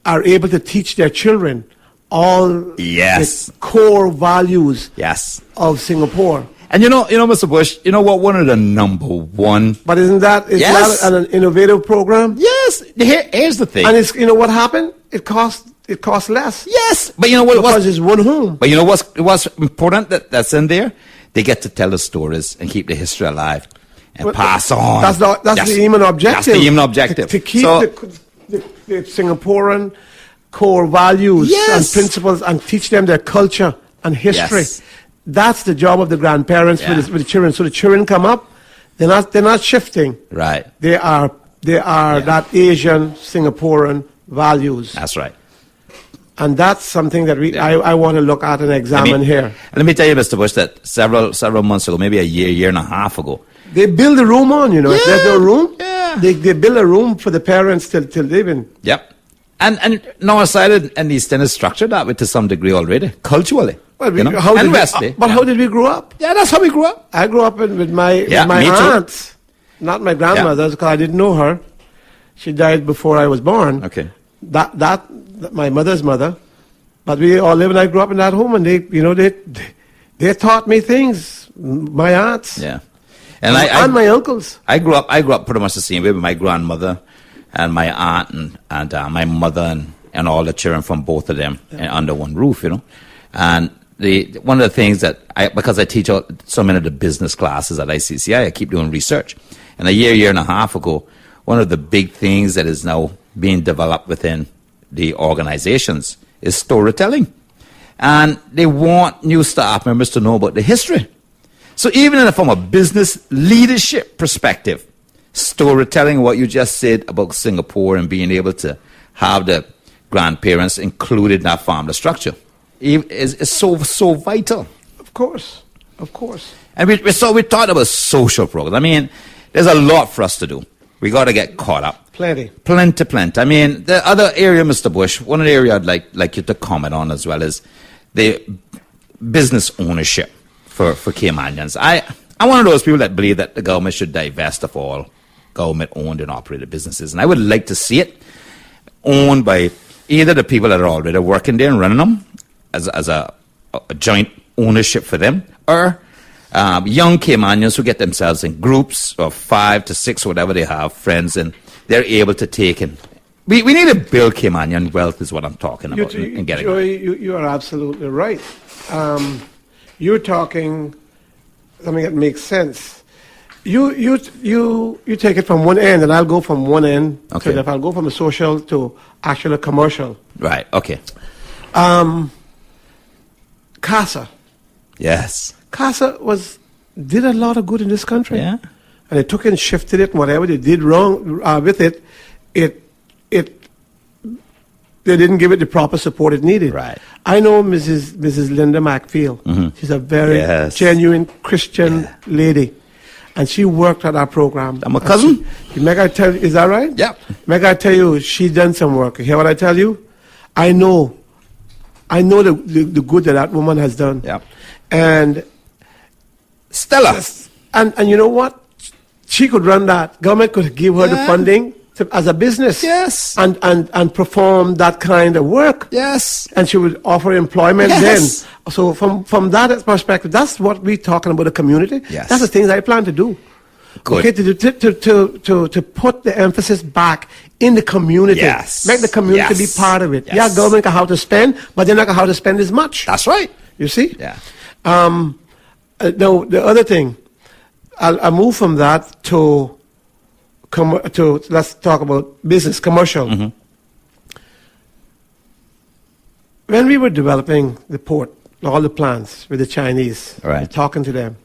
are able to teach their children all Yes. the core values Yes. of Singapore. And Mr. Bush, you know what? One of the number one. But isn't that Yes. an innovative program? Yes. Here's the thing. And it's what happened? It costs less. Yes. But you know what? Because it's one home. But you know what's important that's in there? They get to tell the stories and keep the history alive and Well, pass on. That's the aim and objective. That's the aim and objective. To keep So- the Singaporean core values Yes. and principles and teach them their culture and history. Yes. That's the job of the grandparents Yeah. with the children. So the children come up, they're not shifting. Right. They are that Asian Singaporean values. That's right. And that's something that I want to look at and examine here. Let me tell you, Mr. Bush, that several months ago, maybe a year and a half ago, They build a room on, If there's no room, Yeah. they build a room for the parents to live in. Yep. And Northside and East End is structured that way to some degree already, culturally. Well, and did Wesley. how did we grow up? Yeah, that's how we grew up. I grew up with my Yeah, me too. aunts, not my grandmother's, because I didn't know her. She died before I was born. Okay. That my mother's mother, but we all lived. And I grew up in that home, and they taught me things. My aunts, Yeah. and my uncles. I grew up pretty much the same way with my grandmother and my aunt and my mother and all the children from both of them under one roof, And one of the things that because I teach so many of the business classes at ICCI, I keep doing research. And a year and a half ago, one of the big things that is now being developed within the organizations is storytelling. And they want new staff members to know about the history. So even from a business leadership perspective, storytelling, what you just said about Singapore and being able to have the grandparents included in that family structure is so vital. Of course. And we talked about social programs. I mean, there's a lot for us to do. We got to get caught up. Plenty. I mean, the other area, Mr. Bush, one of the areas I'd like you to comment on as well is the business ownership for Caymanians. I'm one of those people that believe that the government should divest of all government-owned and operated businesses. And I would like to see it owned by either the people that are already working there and running them as a joint ownership for them, or young Caymanians who get themselves in groups of 5 to 6, whatever they have, friends, and they're able to take and We need to build Caymanian wealth is what I'm talking about and getting. Joey, you are absolutely right. You're talking something that makes sense. You take it from one end, and I'll go from one end. Okay. So if I'll go from a social to actual commercial. Right. Okay. CASA. Yes. CASA did a lot of good in this country. Yeah. And they took and shifted it. Whatever they did wrong with it, they didn't give it the proper support it needed. Right. I know Mrs. Linda McField. Mm-hmm. She's a very genuine Christian lady, and she worked at our program. I'm a cousin. Meg, I tell you, is that right? Yeah. Meg, I tell you, she done some work. You hear what I tell you? I know the good that woman has done. Yeah. And Stella. And you know what? She could run that. Government could give her the funding as a business. Yes. And perform that kind of work. Yes. And she would offer employment Yes. then. So from that perspective, that's what we're talking about, the community. Yes. That's the things I plan to do. Good. Okay, to put the emphasis back in the community. Yes. Make the community be part of it. Yes. Yeah, government can how to spend, but they're not how to spend as much. That's right. You see? Yeah. Now, the other thing, I'll move from that to let's talk about business, commercial. Mm-hmm. When we were developing the port, all the plans with the Chinese, Right. talking to them,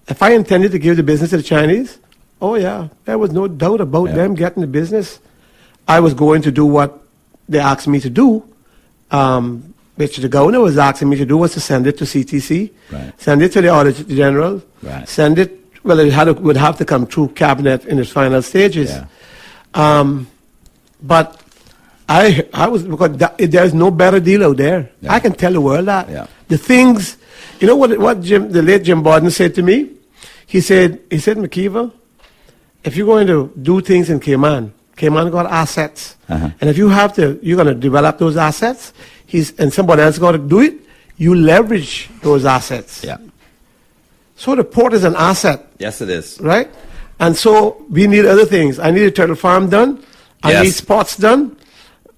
if I intended to give the business to the Chinese, oh yeah, there was no doubt about them getting the business. I was going to do what they asked me to do, which the governor was asking me to do, was to send it to CTC, Right. send it to the Auditor General, Right. send it, well, it would have to come through cabinet in its final stages. Yeah. But I was, because there's no better deal out there. Yeah. I can tell the world that. Yeah. The things, you know what the late Jim Borden said to me? He said, McKeever, if you're going to do things in Cayman got assets. Uh-huh. And if you're going to develop those assets, and somebody else got to do it, you leverage those assets. Yeah. So the port is an asset, Yes, it is. right? And so we need other things. I need a turtle farm done. I Yes. need spots done.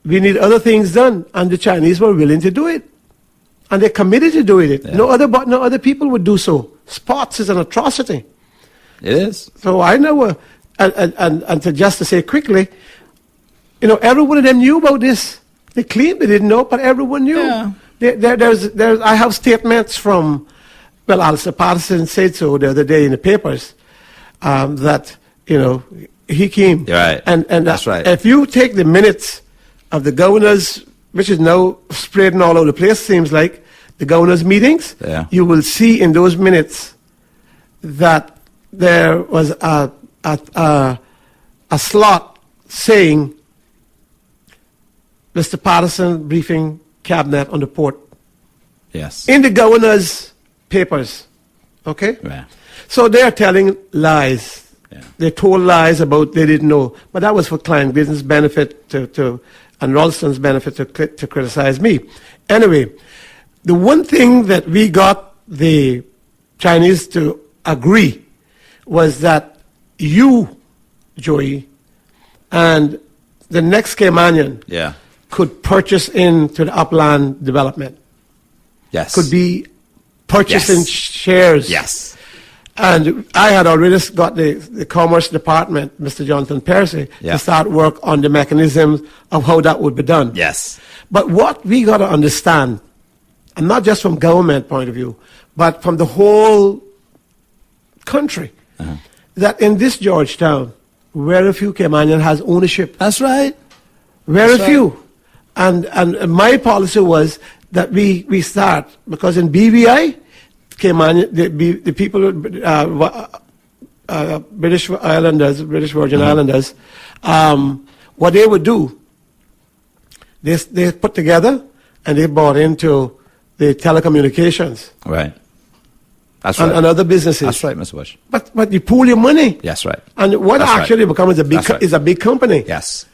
We need other things done. And the Chinese were willing to do it. And they're committed to doing it. Yeah. No other people would do so. Spots is an atrocity. It is. So I know, and to say quickly, every one of them knew about this. They claimed they didn't know, but everyone knew. Yeah. I have statements from, well, Alistair Patterson said so the other day in the papers, that, he came. Right. And That's right. If you take the minutes of the governors, which is now spreading all over the place, seems like, the governors' meetings, Yeah. you will see in those minutes that there was a slot saying, Mr. Patterson briefing cabinet on the port. Yes. In the governor's papers. Okay? Yeah. So they're telling lies. Yeah. They told lies about they didn't know. But that was for client business benefit and Ralston's benefit to criticize me. Anyway, the one thing that we got the Chinese to agree was that you, Joey, and the next Caymanian Yeah. could purchase into the upland development. Yes. Could be purchasing Yes. shares. Yes. And I had already got the Commerce Department, Mr. Jonathan Percy, Yeah. to start work on the mechanisms of how that would be done. Yes. But what we got to understand, and not just from government point of view, but from the whole country, that in this Georgetown, very few Caymanian has ownership. That's right. Very That's few. And my policy was that we start, because in BVI, Caymanian, the people, British Islanders, British Virgin Islanders, what they would do, they put together and they bought into the telecommunications Right. That's right. and other businesses. That's right, Mr. Bush. But you pool your money. That's right. And what That's right. actually becomes That's right. is a big company. Yes.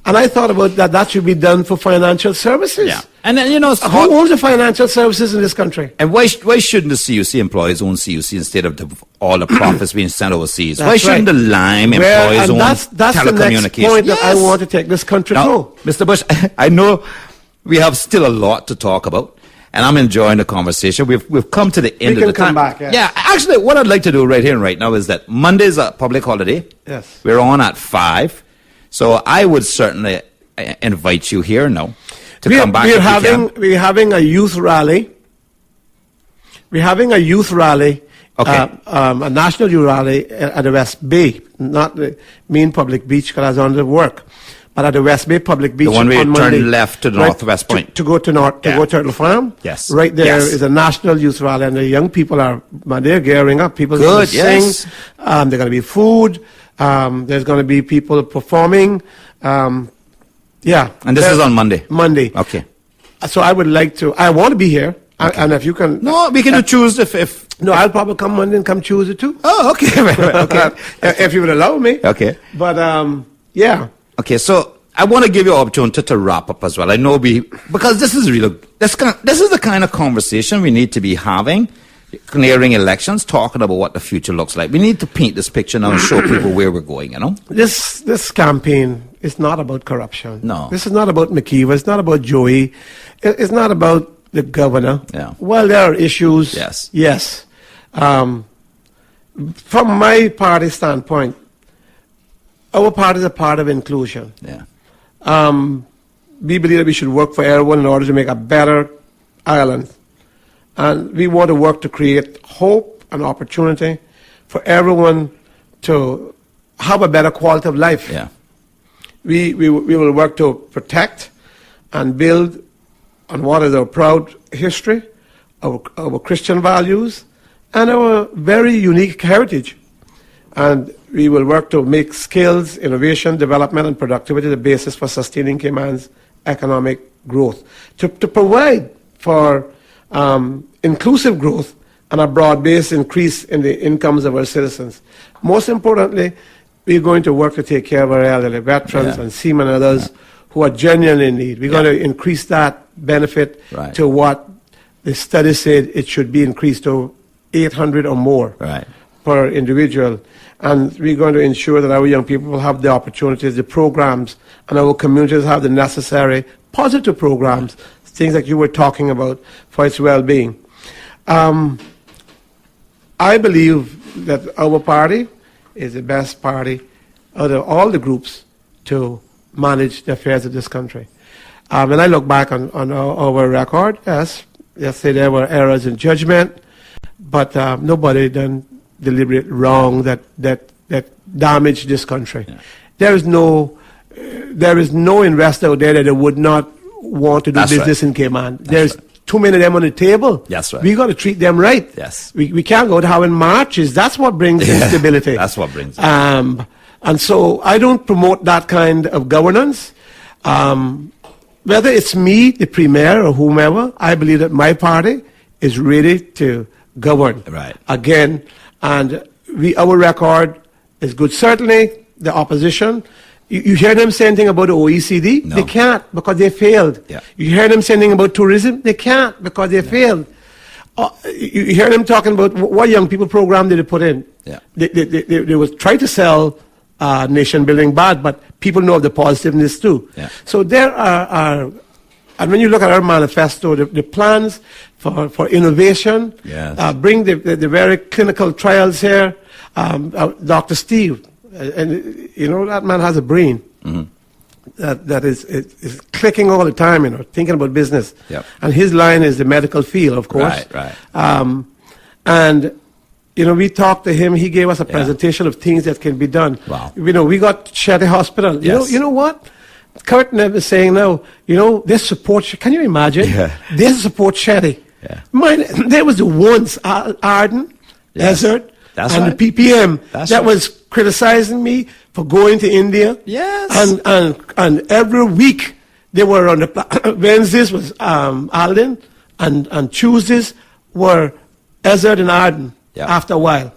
And I thought about that should be done for financial services. Yeah. And then, Who owns the financial services in this country? and why shouldn't the CUC employees own CUC instead of all the profits being sent overseas? Why That's shouldn't right. the Lime And employees own that's the next telecommunications? point that I want to take this country Now, through. Mr. Bush, I know we have still a lot to talk about, and I'm enjoying the conversation. We've come to the end We of can the time. come back, yeah. Yeah, actually, what I'd like to do right here and right now is that Monday's a public holiday. Yes. We're on at 5, so I would certainly invite you here now to come back. We're if you can. having a youth rally. We're having a youth rally, Okay. a national youth rally at the West Bay, not the main public beach because I was on the work, but at the West Bay public beach. The one where on you turn Monday, left to the Northwest Point. to go to Yeah. go Turtle Farm. Yes. Right there Yes. is a national youth rally, and the young people they're gearing up. People are going Good, to yes. sing. There's going to be food. There's going to be people performing. Yeah. And this is on Monday. Monday. Okay. So I would like to. I want to be here, and if you can. No, we can choose if. No, I'll probably come Monday and come Tuesday too. Oh, okay. Okay. If you would allow me. Okay. But yeah. Okay, so I want to give you an opportunity to wrap up as well. I know because this is this is the kind of conversation we need to be having, clearing elections, talking about what the future looks like. We need to paint this picture now and show people where we're going, This campaign is not about corruption. No. This is not about McKeever. It's not about Joey. It's not about the governor. Yeah. Well, there are issues. Yes. Yes. From my party standpoint, our party is a part of inclusion. Yeah. We believe that we should work for everyone in order to make a better Ireland. And we want to work to create hope and opportunity for everyone to have a better quality of life. Yeah. We will work to protect and build on what is our proud history, our Christian values, and our very unique heritage. And we will work to make skills, innovation, development, and productivity the basis for sustaining Cayman's economic growth. To provide for inclusive growth and a broad-based increase in the incomes of our citizens. Most importantly, we're going to work to take care of our elderly, veterans and seamen and others who are genuinely in need. We're going to increase that benefit to what the study said it should be increased to 800 or more per individual. And we're going to ensure that our young people will have the opportunities, the programs, and our communities have the necessary positive programs, things that you were talking about for its well-being. I believe that our party is the best party out of all the groups to manage the affairs of this country. When I look back on our record, yes, say there were errors in judgment, but nobody done deliberate wrong that damaged this country. Yeah. There is no investor out there that would not want to do business in Cayman. There's too many of them on the table. That's right. We got to treat them right. Yes. We can't go to how in marches. That's what brings instability. That's what brings it. And so I don't promote that kind of governance. Whether it's me, the premier, or whomever, I believe that my party is ready to govern again. And our record is good. Certainly, the opposition, you hear them saying anything about the OECD? No. They can't because they failed. Yeah. You hear them saying anything about tourism? They can't because they failed. You hear them talking about what young people program did they put in? Yeah. They was try to sell nation building bad, but people know of the positiveness too. Yeah. So there are and when you look at our manifesto, the plans for innovation, bring the very clinical trials here. Dr. Steve, and you know that man has a brain that is clicking all the time, thinking about business. Yep. And his line is the medical field, of course. Right. And we talked to him. He gave us a presentation of things that can be done. Wow. We got Shetty Hospital. Yes. You know what? Kurt is saying now, this support, can you imagine? Yeah. This support Shetty. Yeah. There was the once Arden, Desert, and the PPM that was criticizing me for going to India. Yes. And every week they were on the Wednesdays was Alden, and Tuesdays were Desert and Arden after a while.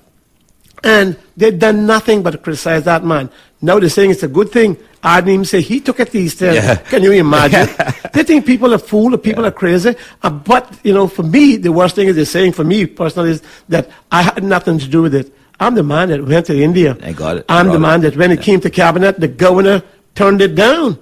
And they'd done nothing but criticize that man. Now they're saying it's a good thing. I didn't even say he took it to Eastern. Yeah. Can you imagine? They think people are fool, or people are crazy. But, for me, the worst thing is they're saying for me personally is that I had nothing to do with it. I'm the man that went to India. They got it. I'm the man that when it came to cabinet, the governor turned it down.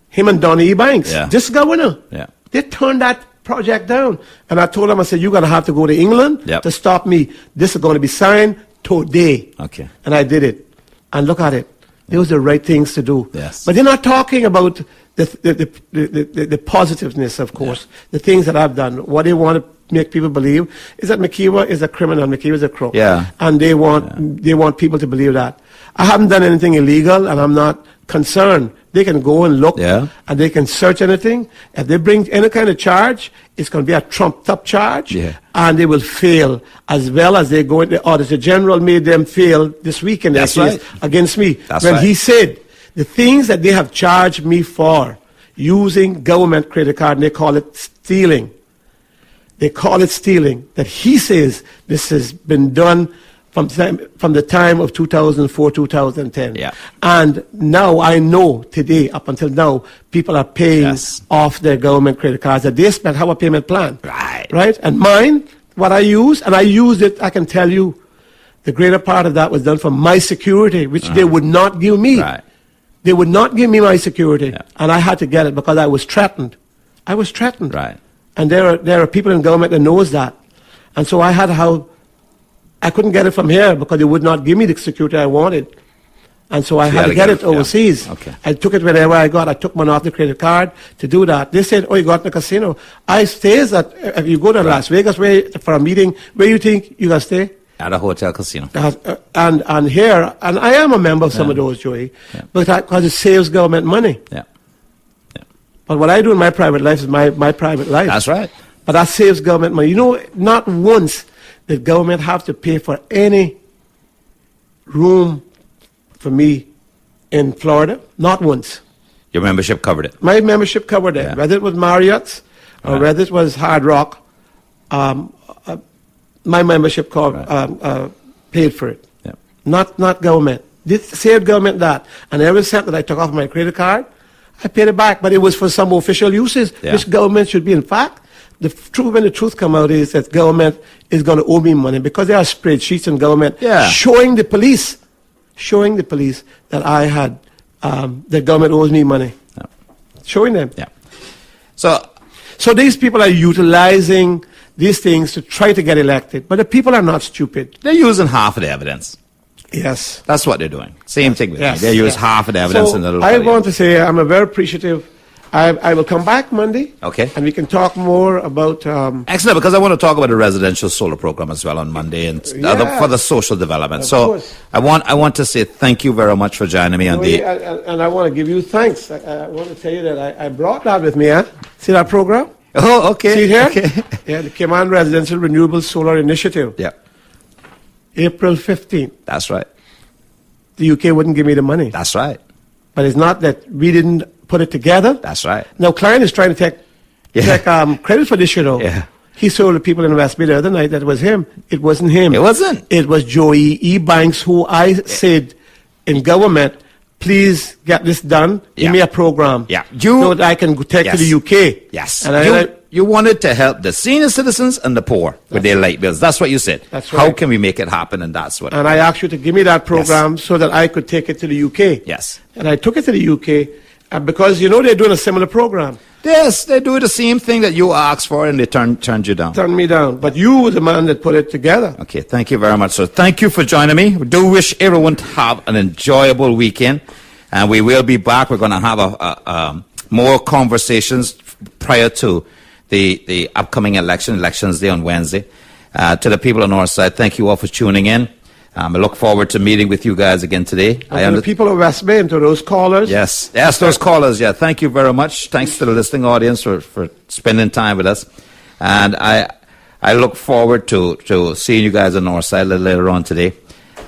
Him and Donnie Ebanks, this governor. Yeah. They turned that project down. And I told him, I said, you're going to have to go to England to stop me. This is going to be signed today. Okay. And I did it. And look at it. Those are the right things to do. Yes. But they're not talking about the positiveness, of course, the things that I've done. What they want to make people believe is that McKeever is a criminal, McKeever is a crook. Yeah. And they want people to believe that. I haven't done anything illegal, and I'm not concerned. They can go and look, and they can search anything. If they bring any kind of charge, it's going to be a trumped-up charge, and they will fail, as well as they go in. The Auditor General made them fail this week in their case against me. He said the things that they have charged me for using government credit card, and they call it stealing. They call it stealing. That he says this has been done from the time of 2004, 2010. Yeah. And now I know today, up until now, people are paying off their government credit cards that they spent, have a payment plan. Right? And mine, what I use, and I used it, I can tell you, the greater part of that was done for my security, which they would not give me. They would not give me my security. And I had to get it because I was threatened. I was threatened. And there are people in government that knows that. And so I had how I couldn't get it from here because they would not give me the security I wanted. And so I had to get it overseas. I took it wherever I got. I took one off the credit card to do that. They said, oh, you got in the casino. I stays at, if you go to Las Vegas for a meeting, where you think you going to stay? At a hotel casino. And here, and I am a member of some of those, Joey, because it saves government money. But what I do in my private life is my private life. That's right. But that saves government money. Not once did government have to pay for any room for me in Florida. Not once. Your membership covered it. My membership covered it. Whether it was Marriott's or whether it was Hard Rock, my membership paid for it. Not government. This saved government that. And every cent that I took off my credit card, I paid it back. But it was for some official uses, which government should be. In fact, when the truth come out is that government is going to owe me money because there are spreadsheets in government showing the police that I had, the government owes me money. Showing them. So these people are utilizing these things to try to get elected. But the people are not stupid. They're using half of the evidence. Yes. That's what they're doing. Same thing with me. They use half of the evidence in the little I want to say I'm very appreciative. I will come back Monday. Okay. And we can talk more about... Excellent, because I want to talk about the residential solar program as well on Monday and for the social development. I want to say thank you very much for joining me on and I want to give you thanks. I want to tell you that I brought that with me. See that program? Oh, okay. See it here? Okay. The Cayman Residential Renewable Solar Initiative. April 15th. That's right. The UK wouldn't give me the money. That's right. But it's not that we didn't put it together. That's right. Now, Klein is trying to take credit for this, He told the people in West Bay the other night that it was him. It wasn't him. It wasn't. It was Joey Ebanks, who I said in government, please get this done. Give me a program. So that I can take to the UK. Yes. And you wanted to help the senior citizens and the poor with their light bills. That's what you said. That's right. How can we make it happen? And that's what. And I asked you to give me that program so that I could take it to the UK. Yes. And I took it to the UK because, they're doing a similar program. Yes, they do the same thing that you asked for, and they turned you down. Turned me down. But you were the man that put it together. Okay, thank you very much, sir. Thank you for joining me. We do wish everyone to have an enjoyable weekend. And we will be back. We're going to have more conversations prior to the upcoming Elections Day on Wednesday. To the people on our side, thank you all for tuning in. I look forward to meeting with you guys again today. And to the people of West Bay and to those callers. Yes, those callers. Yeah, thank you very much. Thanks to the listening audience for spending time with us. And I look forward to seeing you guys on our side a little later on today.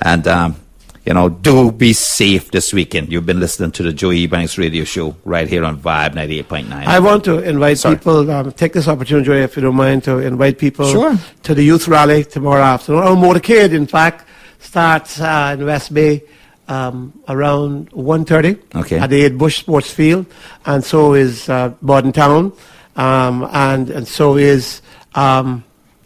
And do be safe this weekend. You've been listening to the Joey Ebanks radio show right here on Vibe 98.9. I want to invite people, take this opportunity, Joey, if you don't mind, to invite people to the youth rally tomorrow afternoon. Our motorcade, in fact, starts in West Bay around 1:30 Okay. at the 8 Bush Sports Field, and so is Borden Town, and so is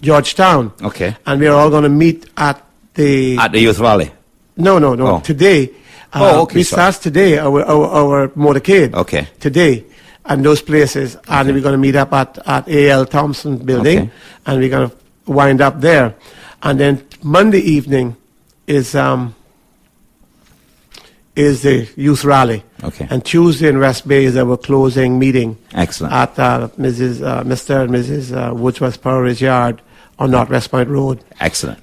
Georgetown. Okay. And we are all going to meet at the... At the youth rally. No. Oh. Today. Okay, We sorry. start today, our motorcade. Okay. Today, and those places. And we're going to meet up at A.L. Thompson Building. Okay. And we're going to wind up there. And then Monday evening is the youth rally. Okay. And Tuesday in West Bay is our closing meeting. Excellent. At Mr. and Mrs. Woodsworth Power's yard on Northwest Point Road. Excellent.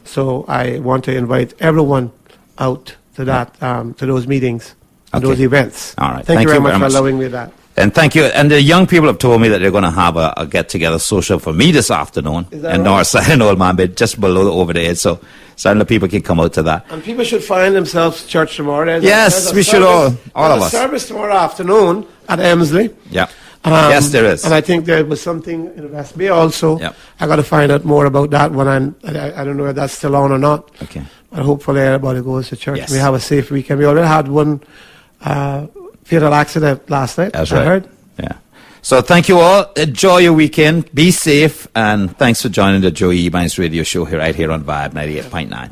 So I want to invite everyone out to that, to those meetings, and Okay. those events. All right. Thank you very much for allowing me that. And thank you. And the young people have told me that they're going to have a get-together social for me this afternoon Is that in right? Northside and Old Man Bay, just below the over the edge. So certainly people can come out to that. And people should find themselves church tomorrow. Yes, we should all of there's us. a service tomorrow afternoon at Emsley. Yeah. Yes, there is. And I think there was something in West Bay also. Yep. I got to find out more about that one. I don't know if that's still on or not. Okay. But hopefully everybody goes to church. Yes. We have a safe weekend. We already had one fatal accident last night. That's I right. heard. Yeah. So thank you all. Enjoy your weekend. Be safe. And thanks for joining the Joey Ebanks radio show right here on Vibe 98.9.